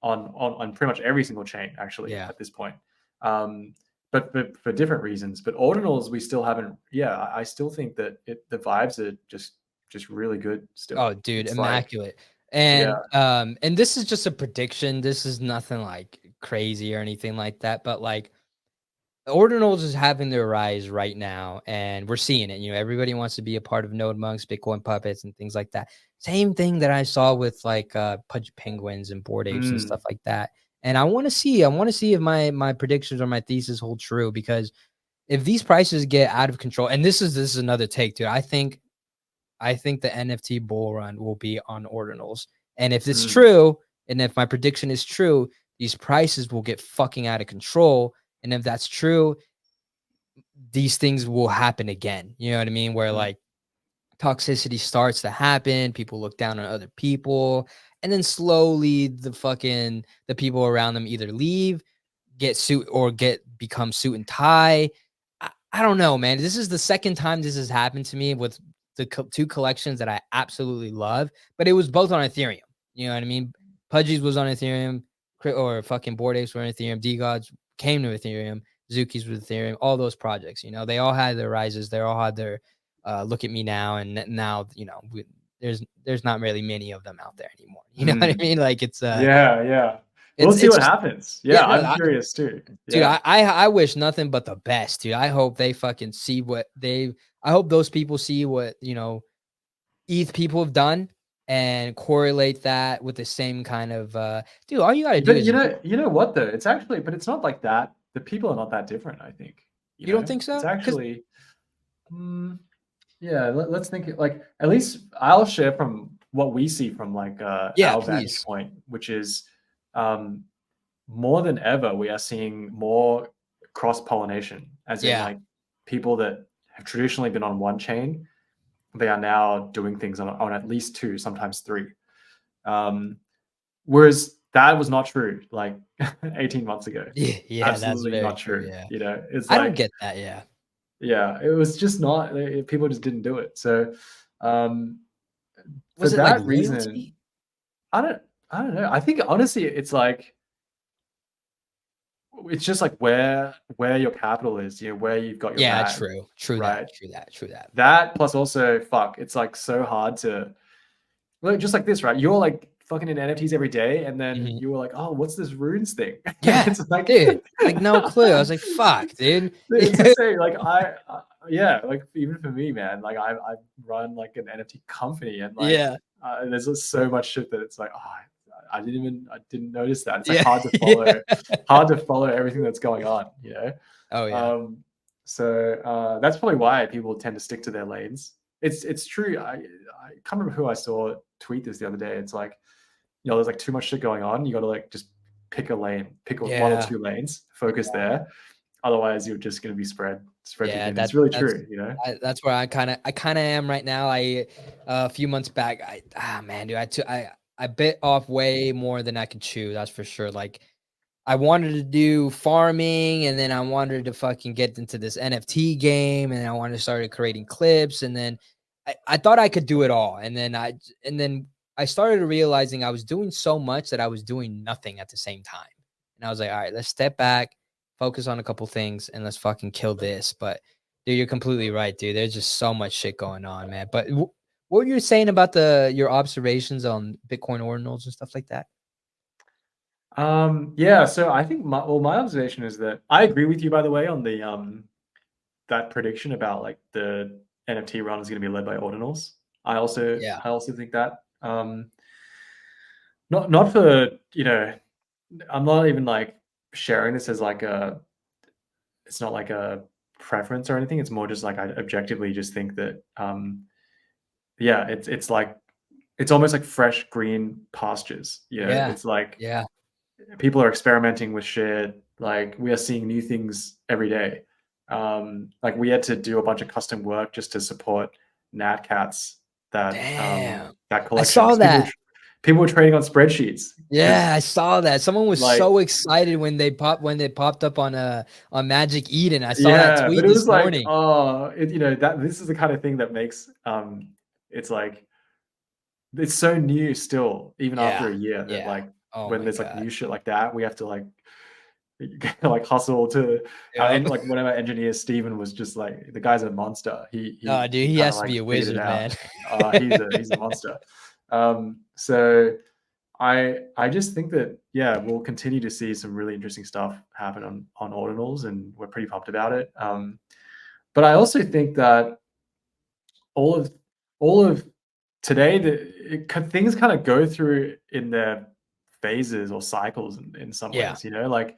Speaker 2: pretty much every single chain actually
Speaker 1: Yeah.
Speaker 2: at this point, um, but for different reasons. But ordinals, we still haven't. Yeah, I still think that the vibes are just really good still.
Speaker 1: Oh, dude,
Speaker 2: It's like
Speaker 1: immaculate. And and this is just a prediction. This is nothing like crazy or anything like that. But like ordinals is having their rise right now, and we're seeing it. You know, everybody wants to be a part of Node Monks, Bitcoin puppets, and things like that. Same thing that I saw with like Pudgy Penguins and Bored Apes and stuff like that. And I want to see if my predictions or my thesis hold true, because if these prices get out of control, and this is another take, dude. I think the NFT bull run will be on ordinals. And if it's true, and if my prediction is true, these prices will get fucking out of control. And if that's true, these things will happen again. You know what I mean? Where like toxicity starts to happen, people look down on other people, and then slowly the people around them either leave, get suit or become suit and tie. I don't know, man. This is the second time this has happened to me with the two collections that I absolutely love, but it was both on Ethereum. You know what I mean? Pudgies was on Ethereum, or fucking Bored Apes were on Ethereum. D-Gods came to Ethereum. Zuki's with Ethereum. All those projects, you know, they all had their rises. They all had their look at me now, and now, you know, there's not really many of them out there anymore. You know what I mean? Like it's
Speaker 2: We'll see what happens. Yeah, no, I'm curious too.
Speaker 1: Dude, I wish nothing but the best, dude. I hope they fucking see I hope those people see what, you know, ETH people have done and correlate that with the same kind of dude, all you gotta do is
Speaker 2: you know what though? It's actually, but it's not like that. The people are not that different, I think.
Speaker 1: You don't think so?
Speaker 2: It's actually let's think like, at least I'll share from what we see from like our vantage point, which is more than ever we are seeing more cross-pollination, as in like people that have traditionally been on one chain, they are now doing things on at least two, sometimes three. Whereas that was not true like 18 months ago.
Speaker 1: Yeah,
Speaker 2: absolutely
Speaker 1: that's
Speaker 2: not true.
Speaker 1: Yeah.
Speaker 2: You know, it's
Speaker 1: I don't get that.
Speaker 2: Yeah, it was just not. People just didn't do it. So, for
Speaker 1: was it
Speaker 2: that
Speaker 1: like
Speaker 2: reason,
Speaker 1: loyalty?
Speaker 2: I don't know. I think honestly, it's like, it's just like where your capital is. You know, where you've got your bag,
Speaker 1: True
Speaker 2: right?
Speaker 1: True that.
Speaker 2: That plus also, it's like so hard to look, just like this, right? You're like fucking in NFTs every day, and then you were like, oh, what's this runes thing?
Speaker 1: Yeah,
Speaker 2: it's like,
Speaker 1: dude, like no clue. I was like, fuck, dude.
Speaker 2: It's insane. Like like even for me, man, like I run like an NFT company, and like there's just so much shit that it's like, I didn't notice that. It's like hard to follow everything that's going on, you know?
Speaker 1: Oh yeah.
Speaker 2: So that's probably why people tend to stick to their lanes. It's true. I can't remember who I saw tweet this the other day. It's like, you know, there's like too much shit going on. You got to like just pick a lane, one or two lanes, focus there. Otherwise, you're just going to be spread. Yeah, that's really true. You know,
Speaker 1: that's where I kind of am right now. A few months back, I bit off way more than I could chew. That's for sure. Like, I wanted to do farming, and then I wanted to fucking get into this NFT game, and I wanted to start creating clips, and then I thought I could do it all, and then I started realizing I was doing so much that I was doing nothing at the same time, and I was like, all right, let's step back, focus on a couple things, and let's fucking kill this. But dude, you're completely right, dude. There's just so much shit going on, man. But what were you saying about your observations on Bitcoin ordinals and stuff like that?
Speaker 2: So I think my observation is that I agree with you, by the way, on the that prediction about like the NFT run is going to be led by ordinals. I also think that not for, you know, I'm not even like sharing this as like it's not like a preference or anything. It's more just like I objectively just think that it's like, it's almost like fresh green pastures. You know, it's like people are experimenting with shit. Like, we are seeing new things every day. Like, we had to do a bunch of custom work just to support Nat Cats that collection.
Speaker 1: I saw that.
Speaker 2: People were trading on spreadsheets.
Speaker 1: Yeah, I saw that. Someone was like, so excited when they popped up on Magic Eden. I saw that tweet this morning.
Speaker 2: You know, this is the kind of thing that makes it's like, it's so new still, even after a year, that like when there's like new shit like that, we have to like hustle to and like one of our engineers, Steven, was just like, the guy's a monster. He
Speaker 1: has to be a wizard, man.
Speaker 2: He's a monster. So I just think that, yeah, we'll continue to see some really interesting stuff happen on ordinals, and we're pretty pumped about it. But I also think that all of today, things kind of go through in their phases or cycles in some
Speaker 1: Yeah.
Speaker 2: ways, like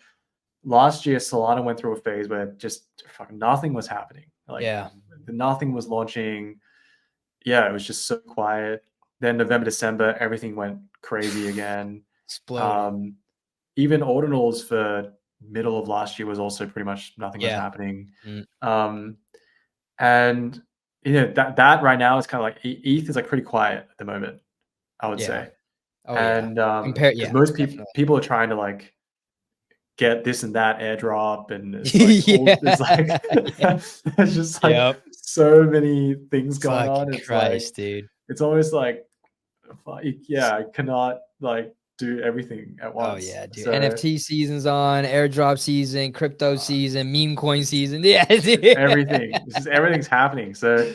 Speaker 2: last year, Solana went through a phase where just fucking nothing was happening. Like
Speaker 1: Yeah.
Speaker 2: nothing was launching. Yeah, it was just so quiet. Then November, December, everything went crazy again.
Speaker 1: Exploded.
Speaker 2: Even ordinals for middle of last year was also pretty much nothing was
Speaker 1: Yeah.
Speaker 2: happening.
Speaker 1: Mm.
Speaker 2: And that right now is kind of like ETH is like pretty quiet at the moment, I would
Speaker 1: Yeah.
Speaker 2: say.
Speaker 1: Oh,
Speaker 2: And
Speaker 1: Compare,
Speaker 2: because
Speaker 1: yeah,
Speaker 2: most
Speaker 1: definitely.
Speaker 2: people are trying to like get this and that airdrop, and it's like it's like
Speaker 1: Yeah.
Speaker 2: there's just like
Speaker 1: Yep.
Speaker 2: so many things going
Speaker 1: Fucking
Speaker 2: on. It's like
Speaker 1: Christ, dude.
Speaker 2: it's almost like yeah, I cannot like do everything at
Speaker 1: Oh
Speaker 2: once.
Speaker 1: yeah, dude.
Speaker 2: So
Speaker 1: NFT season's on, airdrop season, crypto season, meme coin season. Yeah,
Speaker 2: everything. This is everything's happening. So,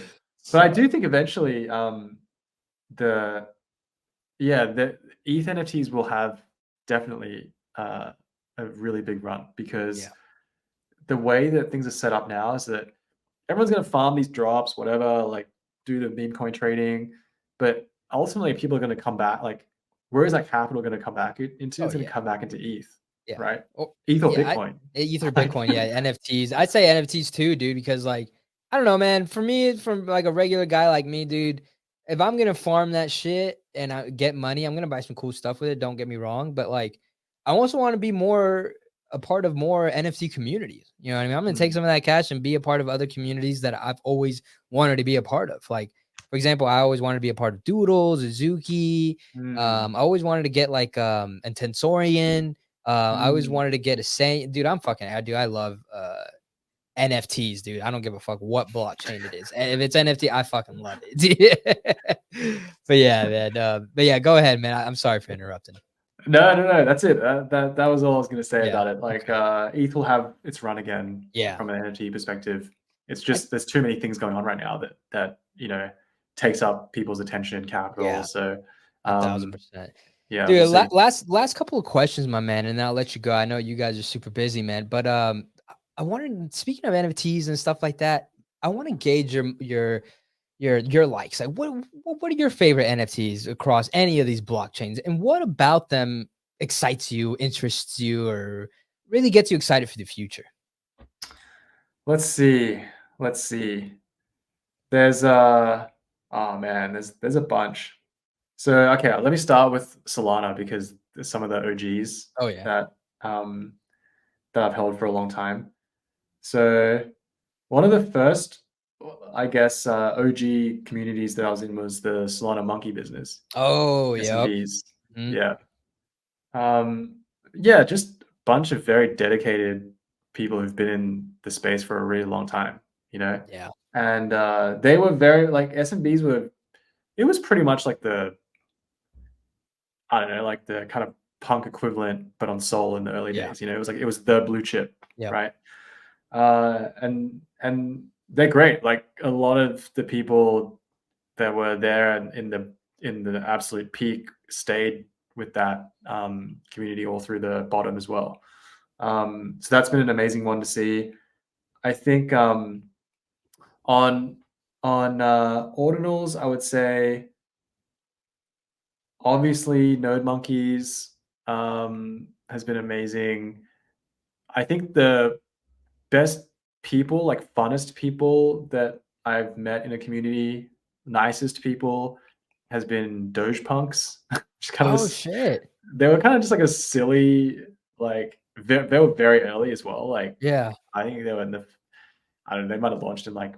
Speaker 2: but I do think eventually, the the ETH NFTs will have definitely a really big run, because
Speaker 1: Yeah.
Speaker 2: the way that things are set up now is that everyone's going to farm these drops, whatever, like do the meme coin trading, but ultimately people are going to come back. Like, where is that capital going to come back into?
Speaker 1: Oh
Speaker 2: It's going to
Speaker 1: yeah.
Speaker 2: come back into ETH,
Speaker 1: Yeah.
Speaker 2: right?
Speaker 1: Oh,
Speaker 2: ETH or
Speaker 1: yeah,
Speaker 2: Bitcoin.
Speaker 1: Ether,
Speaker 2: Like,
Speaker 1: Bitcoin, yeah, NFTs. I'd say NFTs too, dude, because like I don't know, man. For me, from like a regular guy like me, dude, if I'm gonna farm that shit and I get money, I'm gonna buy some cool stuff with it. Don't get me wrong, but like I also want to be more a part of more NFT communities. You know what I mean? I'm gonna take some of that cash and be a part of other communities that I've always wanted to be a part of. Like, for example, I always wanted to be a part of Doodles, Azuki. I always wanted to get like and Tensorian. I always wanted to get a saying, dude. I love NFTs, dude. I don't give a fuck what blockchain it is. If it's NFT, I fucking love it. But yeah, man. But yeah, go ahead, man. I'm sorry for interrupting.
Speaker 2: No. That's it. That was all I was going to say
Speaker 1: Yeah.
Speaker 2: about it. Like,
Speaker 1: Okay.
Speaker 2: ETH will have its run again
Speaker 1: Yeah.
Speaker 2: from an NFT perspective. It's
Speaker 1: I,
Speaker 2: just there's too many things going on right now that takes up people's attention and capital.
Speaker 1: yeah.
Speaker 2: So,
Speaker 1: 1,000%.
Speaker 2: yeah, we'll
Speaker 1: Dude,
Speaker 2: see.
Speaker 1: last couple of questions, my man, and then I'll let you go. I know you guys are super busy, man. But I wanted, speaking of NFTs and stuff like that, I want to gauge your likes. Like, what are your favorite NFTs across any of these blockchains, and what about them excites you, interests you, or really gets you excited for the future?
Speaker 2: Let's see. Let's see. There's oh man, there's a bunch. So okay, let me start with Solana, because there's some of the OGs
Speaker 1: Oh yeah.
Speaker 2: that um that I've held for a long time. So one of the first, I guess, OG communities that I was in was the Solana monkey business,
Speaker 1: Oh yep.
Speaker 2: S&Ps.
Speaker 1: Mhm.
Speaker 2: Yeah. Yeah, just a bunch of very dedicated people who've been in the space for a really long time, you know?
Speaker 1: Yeah.
Speaker 2: And they were very like S&Bs were, it was pretty much like the, I don't know, like the kind of punk equivalent, but on Sol in the early
Speaker 1: Yeah.
Speaker 2: days. It was like it was the blue chip,
Speaker 1: Yep.
Speaker 2: right? And they're great. Like a lot of the people that were there and in the absolute peak stayed with that community all through the bottom as well. So that's been an amazing one to see. I think on ordinals, I would say obviously Node Monkeys has been amazing. I think the best people, like funnest people that I've met in a community, nicest people, has been Doge Punks. Just kind of
Speaker 1: Oh
Speaker 2: this,
Speaker 1: shit.
Speaker 2: they were kind of just like a silly, like they were very early as well. Like
Speaker 1: Yeah.
Speaker 2: I think they were in the, I don't know, they might have launched in like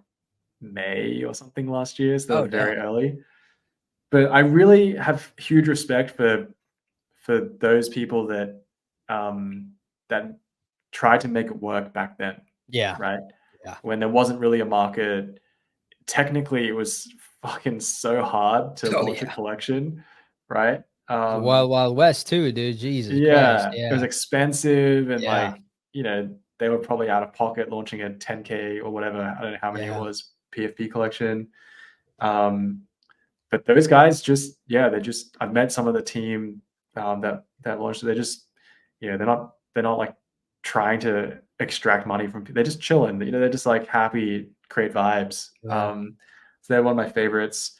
Speaker 2: May or something last year, so they
Speaker 1: Oh
Speaker 2: were very
Speaker 1: damn.
Speaker 2: early. But I really have huge respect for those people that that tried to make it work back then,
Speaker 1: Yeah.
Speaker 2: right?
Speaker 1: Yeah.
Speaker 2: When there wasn't really a market. Technically, it was fucking so hard to
Speaker 1: Oh
Speaker 2: launch a
Speaker 1: yeah.
Speaker 2: collection, right?
Speaker 1: It's the Wild Wild West too, dude. Jesus Christ.
Speaker 2: Yeah, it was
Speaker 1: Yeah.
Speaker 2: expensive, and
Speaker 1: Yeah.
Speaker 2: they were probably out of pocket launching a 10K or whatever. I don't know how many it
Speaker 1: Yeah.
Speaker 2: was, PFP collection. Um, but those guys just, they're just, I've met some of the team that launched it. They're just, they're not like trying to extract money from people. They're just chilling. They're just like happy, great vibes.
Speaker 1: Yeah.
Speaker 2: So they're one of my favorites.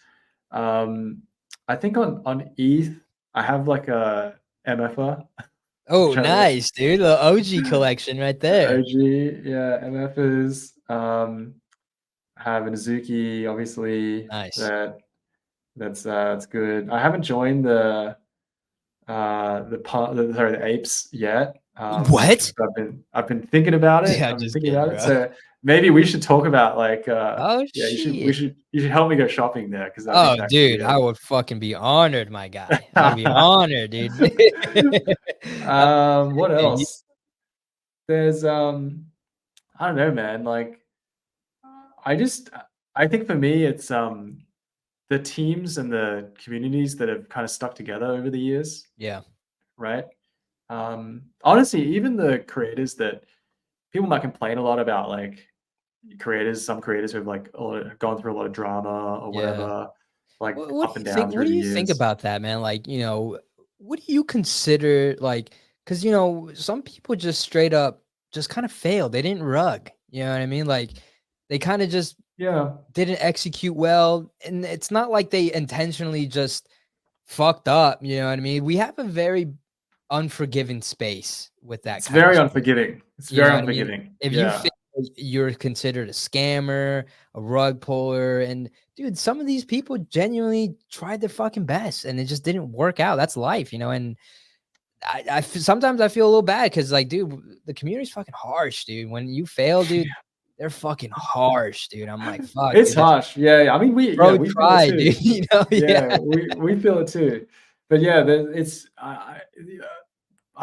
Speaker 2: I think on ETH, I have like a MFA.
Speaker 1: Oh, nice, dude. The OG collection right there.
Speaker 2: OG, yeah, MFs. I have an Azuki, obviously.
Speaker 1: Nice.
Speaker 2: That's good. I haven't joined the apes yet.
Speaker 1: What?
Speaker 2: I've been thinking about it.
Speaker 1: Yeah,
Speaker 2: I've been
Speaker 1: just
Speaker 2: thinking
Speaker 1: kidding,
Speaker 2: about it.
Speaker 1: bro.
Speaker 2: So maybe we should talk about like
Speaker 1: Oh,
Speaker 2: you
Speaker 1: shit.
Speaker 2: should help me go shopping there because I
Speaker 1: Oh,
Speaker 2: think that could
Speaker 1: dude,
Speaker 2: be
Speaker 1: I would fucking be honored, my guy. I'd be honored, dude.
Speaker 2: what
Speaker 1: Yeah,
Speaker 2: else? There's I don't know, man. Like I just I think for me it's the teams and the communities that have kind of stuck together over the years,
Speaker 1: yeah,
Speaker 2: right? Honestly, even the creators that people might complain a lot about, like some creators who've like gone through a lot of drama or
Speaker 1: yeah.
Speaker 2: whatever, like
Speaker 1: What
Speaker 2: up
Speaker 1: do
Speaker 2: and
Speaker 1: you
Speaker 2: down
Speaker 1: think? What
Speaker 2: through
Speaker 1: do
Speaker 2: the
Speaker 1: you think
Speaker 2: years.
Speaker 1: about that, man? Like, what do you consider like? Because some people just straight up just kind of failed. They didn't rug. You know what I mean? Like, they kind of just
Speaker 2: Yeah,
Speaker 1: didn't execute well, and it's not like they intentionally just fucked up. You know what I mean? We have a very unforgiving space with that
Speaker 2: it's
Speaker 1: kind of
Speaker 2: very
Speaker 1: stuff.
Speaker 2: unforgiving. It's
Speaker 1: You
Speaker 2: very
Speaker 1: know what I mean?
Speaker 2: unforgiving.
Speaker 1: If you
Speaker 2: Yeah,
Speaker 1: feel you're considered a scammer, a rug puller, and dude, some of these people genuinely tried their fucking best and it just didn't work out. That's life, and sometimes I feel a little bad because, like, dude, the community's fucking harsh, dude. When you fail, dude, they're fucking harsh, dude. I'm like, fuck,
Speaker 2: it's
Speaker 1: dude, that's
Speaker 2: harsh. Yeah. I mean,
Speaker 1: bro
Speaker 2: we feel it
Speaker 1: tried,
Speaker 2: too.
Speaker 1: dude. Yeah,
Speaker 2: Yeah, we feel it too. But yeah, it's I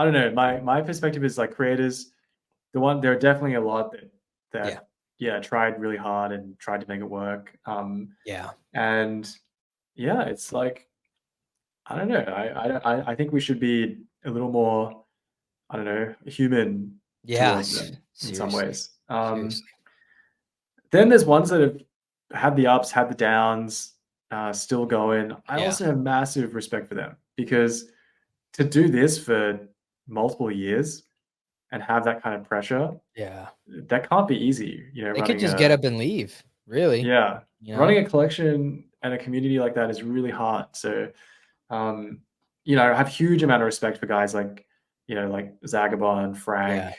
Speaker 2: don't know. My perspective is like creators. There are definitely a lot
Speaker 1: yeah,
Speaker 2: that tried really hard and tried to make it work.
Speaker 1: yeah,
Speaker 2: And yeah, it's like I don't know. I think we should be a little more, I don't know, human
Speaker 1: yeah.
Speaker 2: towards them in some
Speaker 1: Seriously,
Speaker 2: ways.
Speaker 1: seriously,
Speaker 2: Then there's ones that have had the ups, had the downs, still going. I
Speaker 1: yeah,
Speaker 2: also have massive respect for them because to do this for multiple years and have that kind of pressure,
Speaker 1: yeah.
Speaker 2: that can't be easy.
Speaker 1: They could
Speaker 2: Running
Speaker 1: just get up and leave, really.
Speaker 2: yeah,
Speaker 1: You know?
Speaker 2: running a collection and a community like that is really hard. So, um, I have huge amount of respect for guys like, like Zagabond,
Speaker 1: Yeah,
Speaker 2: Frank,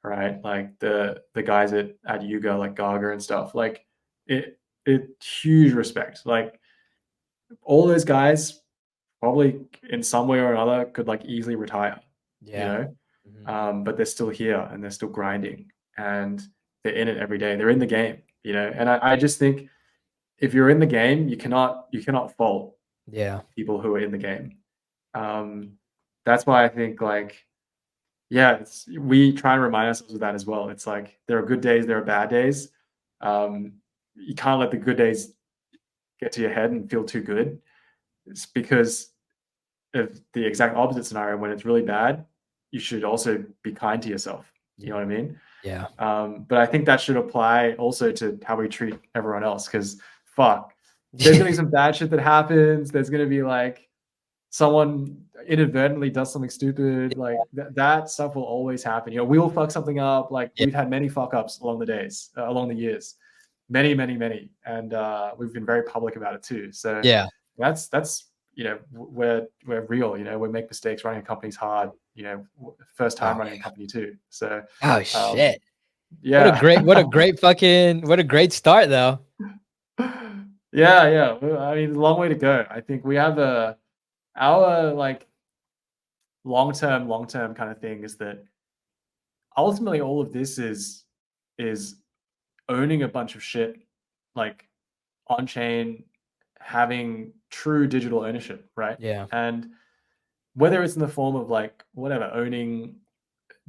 Speaker 2: right? Like the guys at Yuga, like Gaga and stuff. Like it huge respect. Like all those guys probably in some way or another could like easily retire, you
Speaker 1: yeah.
Speaker 2: know?
Speaker 1: Mhm.
Speaker 2: But they're still here and they're still grinding and they're in it every day. They're in the game, And I just think if you're in the game, you cannot fault
Speaker 1: Yeah,
Speaker 2: people who are in the game. Um, that's why I think like we try and remind ourselves of that as well. It's like there are good days, there are bad days. You can't let the good days get to your head and feel too good. It's because of the exact opposite scenario. When it's really bad, you should also be kind to yourself. You know what I mean?
Speaker 1: yeah.
Speaker 2: But I think that should apply also to how we treat everyone else. Because fuck, there's gonna be some bad shit that happens. There's gonna be like someone inadvertently does something stupid. Like that stuff will always happen. We will fuck something up. Like
Speaker 1: Yeah,
Speaker 2: we've had many fuck ups along the days, along the years, many, many, many, and we've been very public about it too. So
Speaker 1: yeah.
Speaker 2: that's we're real. We make mistakes. Running a company's hard. First time
Speaker 1: Oh,
Speaker 2: running a company too. So
Speaker 1: oh,
Speaker 2: um,
Speaker 1: shit.
Speaker 2: yeah.
Speaker 1: What a great start, though.
Speaker 2: Yeah. Well, I mean, a long way to go. I think we have our like long term kind of thing is that ultimately all of this is owning a bunch of shit like on chain, having true digital ownership, right?
Speaker 1: Yeah,
Speaker 2: And whether it's in the form of like whatever, owning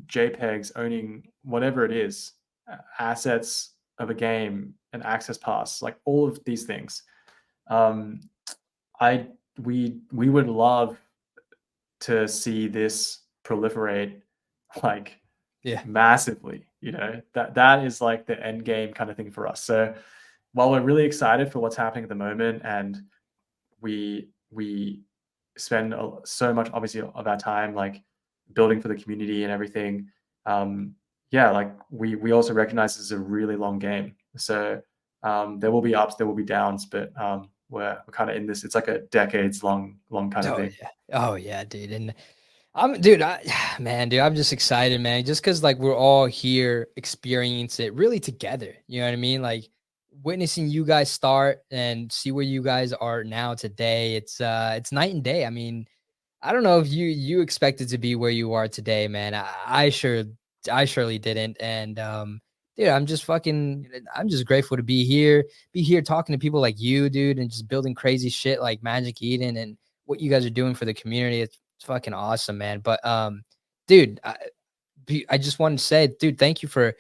Speaker 2: JPEGs, owning whatever it is, assets of a game, an access pass, like all of these things. Um, I we would love to see this proliferate like
Speaker 1: yeah,
Speaker 2: massively. That is like the end game kind of thing for us. So while we're really excited for what's happening at the moment and we spend so much, obviously, of our time like building for the community and everything. Yeah, like we also recognize this is a really long game. So there will be ups, there will be downs, but we're kind of in this. It's like a decades long kind of
Speaker 1: Oh
Speaker 2: thing.
Speaker 1: yeah. Oh yeah, dude. And man, dude, I'm just excited, man. Just because like we're all here experience it really together. You know what I mean? Like witnessing you guys start and see where you guys are now today. It's night and day. I mean, I don't know if you expected to be where you are today, man. I surely didn't. And dude, I'm just grateful to be here talking to people like you, dude, and just building crazy shit like Magic Eden and what you guys are doing for the community. It's fucking awesome, man. But dude, I just wanted to say, dude, thank you for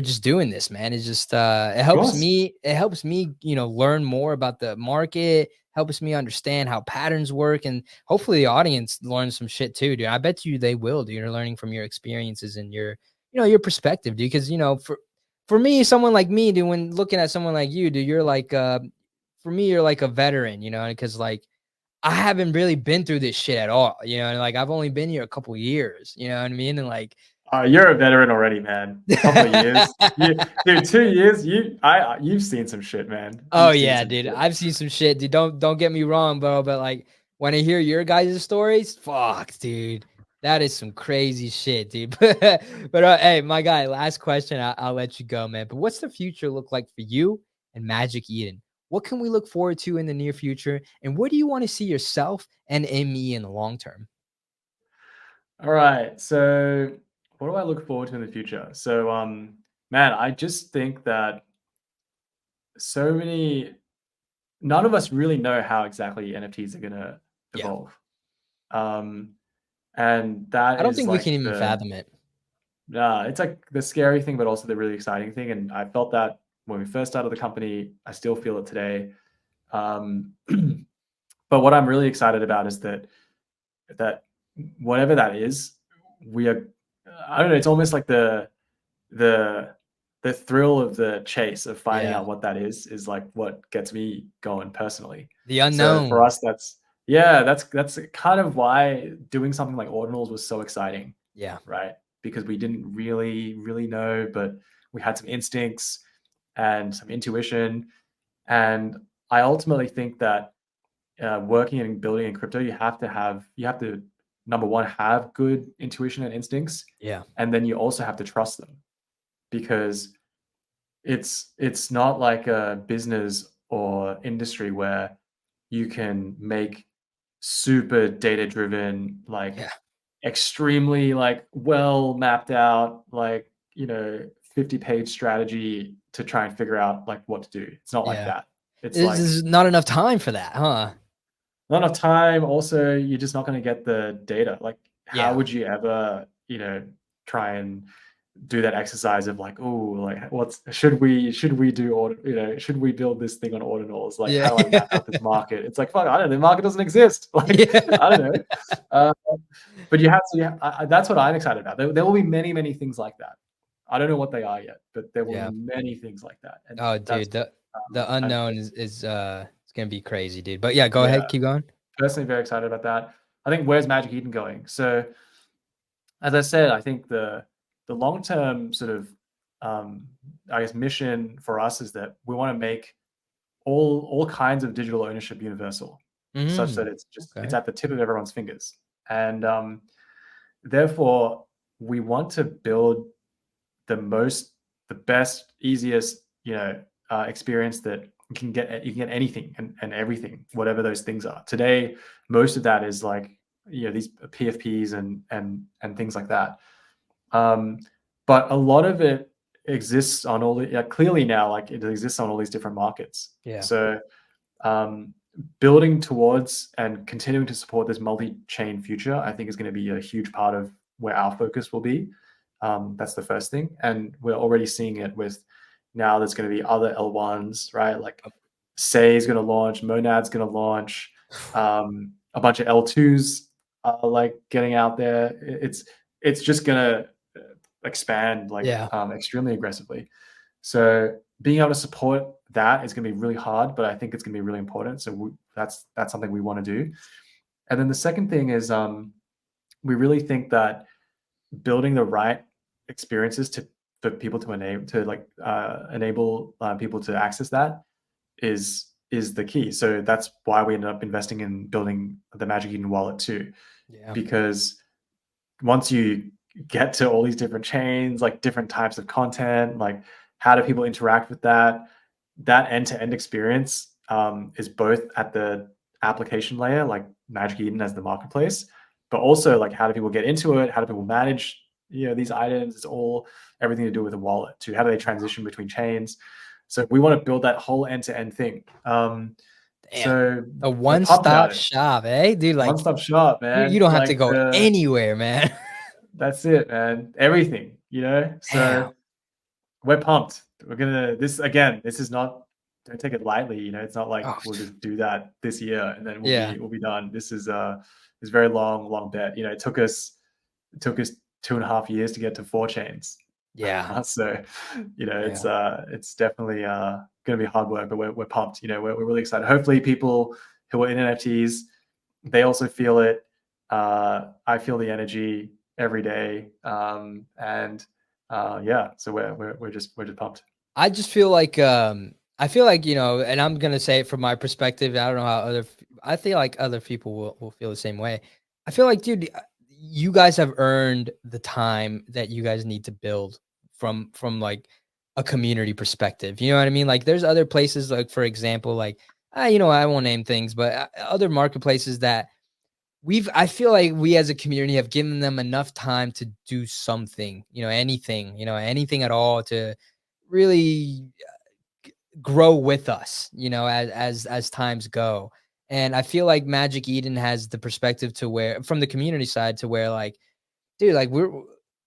Speaker 1: just doing this, man. It's just
Speaker 2: Of course.
Speaker 1: it helps me, learn more about the market, helps me understand how patterns work, and hopefully the audience learns some shit too, dude. I bet you they will, dude. You're learning from your experiences and your perspective, dude. Because for me, someone like me, dude, when looking at someone like you, dude, you're like for me, you're like a veteran, because like I haven't really been through this shit at all, and like I've only been here a couple years, you know what I mean? And like
Speaker 2: You're a veteran already, man. A couple of years, dude. 2 years, you've seen some shit, man.
Speaker 1: Oh
Speaker 2: You've seen
Speaker 1: yeah,
Speaker 2: some
Speaker 1: dude.
Speaker 2: shit.
Speaker 1: I've seen some shit, dude. Don't get me wrong, bro. But like when I hear your guys' stories, fuck, dude. That is some crazy shit, dude. But hey, my guy, last question. I'll let you go, man. But what's the future look like for you and Magic Eden? What can we look forward to in the near future? And where do you want to see yourself and ME in the long term?
Speaker 2: All right. So what do I look forward to in the future? So man, I just think that so many none of us really know how exactly NFTs are gonna
Speaker 1: Yeah.
Speaker 2: evolve. Um and that
Speaker 1: I don't
Speaker 2: is
Speaker 1: think we
Speaker 2: like
Speaker 1: can even
Speaker 2: the
Speaker 1: fathom it.
Speaker 2: it's like the scary thing, but also the really exciting thing. And I felt that when we first started the company, I still feel it today. Um but what I'm really excited about is that whatever that is, we are I don't know, it's almost like the the thrill of the chase of finding
Speaker 1: Yeah.
Speaker 2: out what that is like what gets me going personally.
Speaker 1: The
Speaker 2: So for
Speaker 1: unknown.
Speaker 2: us, that's kind of why doing something like ordinals was so exciting,
Speaker 1: Yeah.
Speaker 2: right? Because we didn't really know, but we had some instincts and some intuition. And I ultimately think that working and building in crypto, you have to number one have good intuition and instincts,
Speaker 1: Yeah.
Speaker 2: and then you also have to trust them because it's not like a business or industry where you can make super data driven, like
Speaker 1: Yeah.
Speaker 2: extremely like well mapped out, like 50-page strategy to try and figure out like what to do. It's not like
Speaker 1: Yeah.
Speaker 2: that. It's like
Speaker 1: There's not enough time for that, huh?
Speaker 2: not enough time. Also, you're just not going to get the data. Like, how
Speaker 1: Yeah.
Speaker 2: would you ever, try and do that exercise of like, oh, like, what's should we do order, should we build this thing on ordinals? Like,
Speaker 1: Yeah.
Speaker 2: how do I map out this market? It's like, fuck, I don't know. The market doesn't exist. Like,
Speaker 1: Yeah.
Speaker 2: I don't know. Uh, but you have to. Yeah, that's what I'm excited about. There will be many things like that. I don't know what they are yet, but there will be
Speaker 1: Yeah.
Speaker 2: many things like that, and
Speaker 1: Oh,
Speaker 2: that's
Speaker 1: dude, the
Speaker 2: I'm
Speaker 1: unknown is it's gonna be crazy, dude. But yeah, go
Speaker 2: yeah,
Speaker 1: ahead, keep going.
Speaker 2: personally very excited about that. I think where's Magic Eden going? So as I said, I think the long term sort of I guess mission for us is that we want to make all kinds of digital ownership universal, such that
Speaker 1: Mm,
Speaker 2: it's
Speaker 1: okay.
Speaker 2: at the tip of everyone's fingers, and therefore we want to build the best, easiest, experience that you can get anything and everything, whatever those things are. Today, most of that is like these PFPs and things like that. Um, but a lot of it exists on all the clearly now, like it exists on all these different markets.
Speaker 1: Yeah.
Speaker 2: So um, building towards and continuing to support this multi-chain future, I think is going to be a huge part of where our focus will be. That's the first thing, and we're already seeing it with now. There's going to be other L1s, right? Like Say is going to launch, Monad's going to launch, a bunch of L2s like getting out there. It's just going to expand like
Speaker 1: Yeah.
Speaker 2: extremely aggressively. So being able to support that is going to be really hard, but I think it's going to be really important. So that's something we want to do. And then the second thing is we really think that building the right experiences for people to enable people to access that is the key. So that's why we ended up investing in building the Magic Eden wallet too.
Speaker 1: Yeah.
Speaker 2: Because once you get to all these different chains, like different types of content, like how do people interact with that end-to-end experience is both at the application layer, like Magic Eden as the marketplace, but also like how do people get into it? How do people manage, these items? It's all everything to do with the wallet too. How do they transition between chains? So we want to build that whole end-to-end thing. So
Speaker 1: a one-stop shop, eh, dude? Like
Speaker 2: one-stop shop, man.
Speaker 1: You don't have to go anywhere, man.
Speaker 2: That's it, man. Everything, So
Speaker 1: Damn.
Speaker 2: We're pumped. We're gonna this is not. Don't take it lightly. It's not like we'll just do that this year and then we'll be done. This is very long bet. It took us 2.5 years to get to 4 chains.
Speaker 1: Yeah.
Speaker 2: So, it's definitely going to be hard work, but we're pumped. We're really excited. Hopefully, people who are in NFTs, they also feel it. I feel the energy every day, so we're just pumped.
Speaker 1: I just feel like and I'm gonna say it from my perspective. I don't know how I feel like other people will feel the same way. I feel like, dude, you guys have earned the time that you guys need to build from like a community perspective. You know what I mean? Like there's other places, like for example, like I won't name things, but other marketplaces that I feel like we as a community have given them enough time to do something, anything at all to really grow with us, as times go. And I feel like Magic Eden has the perspective to where, from the community side, to where like, dude, like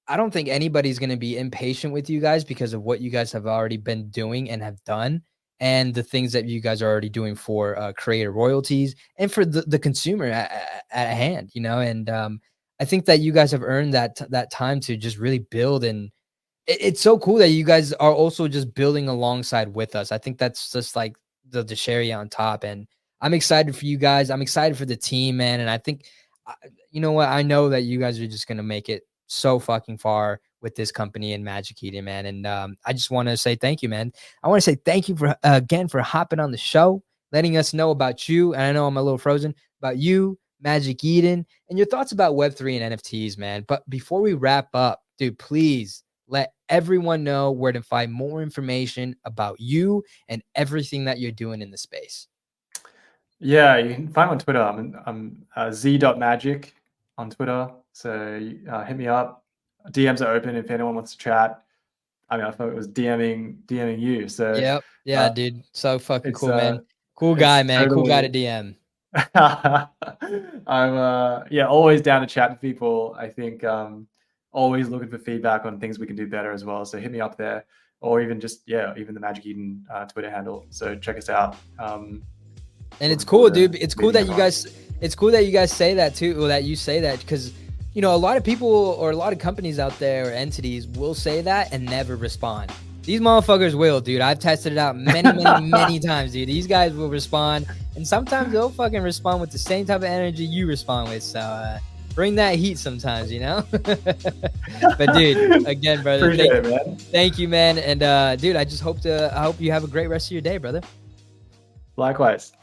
Speaker 1: I don't think anybody's going to be impatient with you guys because of what you guys have already been doing and have done, and the things that you guys are already doing for creator royalties and for the consumer at hand, and I think that you guys have earned that time to just really build. And it's so cool that you guys are also just building alongside with us. I think that's just like the cherry on top. And I'm excited for you guys. I'm excited for the team, man. And I think, you know what? I know that you guys are just going to make it so fucking far with this company and Magic Eden, man. And I just want to say thank you, man. I want to say thank you for again for hopping on the show, letting us know about you. And I know I'm a little frozen about you, Magic Eden, and your thoughts about Web3 and NFTs, man. But before we wrap up, dude, please let everyone know where to find more information about you and everything that you're doing in the space.
Speaker 2: Yeah, you can find me on Twitter. I'm z.magic on Twitter. So hit me up. DMs are open if anyone wants to chat. I mean, I thought it was DMing you. So
Speaker 1: yep. Yeah, dude. So fucking cool, man. Cool guy, man. Totally, cool guy to DM.
Speaker 2: I'm always down to chat with people. I think always looking for feedback on things we can do better as well. So hit me up there, or even just even the Magic Eden Twitter handle. So check us out.
Speaker 1: And it's cool, dude. It's cool that you guys say that too, or that you say that, because a lot of people or a lot of companies out there or entities will say that and never respond. These motherfuckers will, dude. I've tested it out many times, dude. These guys will respond, and sometimes they'll fucking respond with the same type of energy you respond with. So bring that heat sometimes, But dude, again, brother, thank you, man. And dude, I hope you have a great rest of your day, brother.
Speaker 2: Likewise.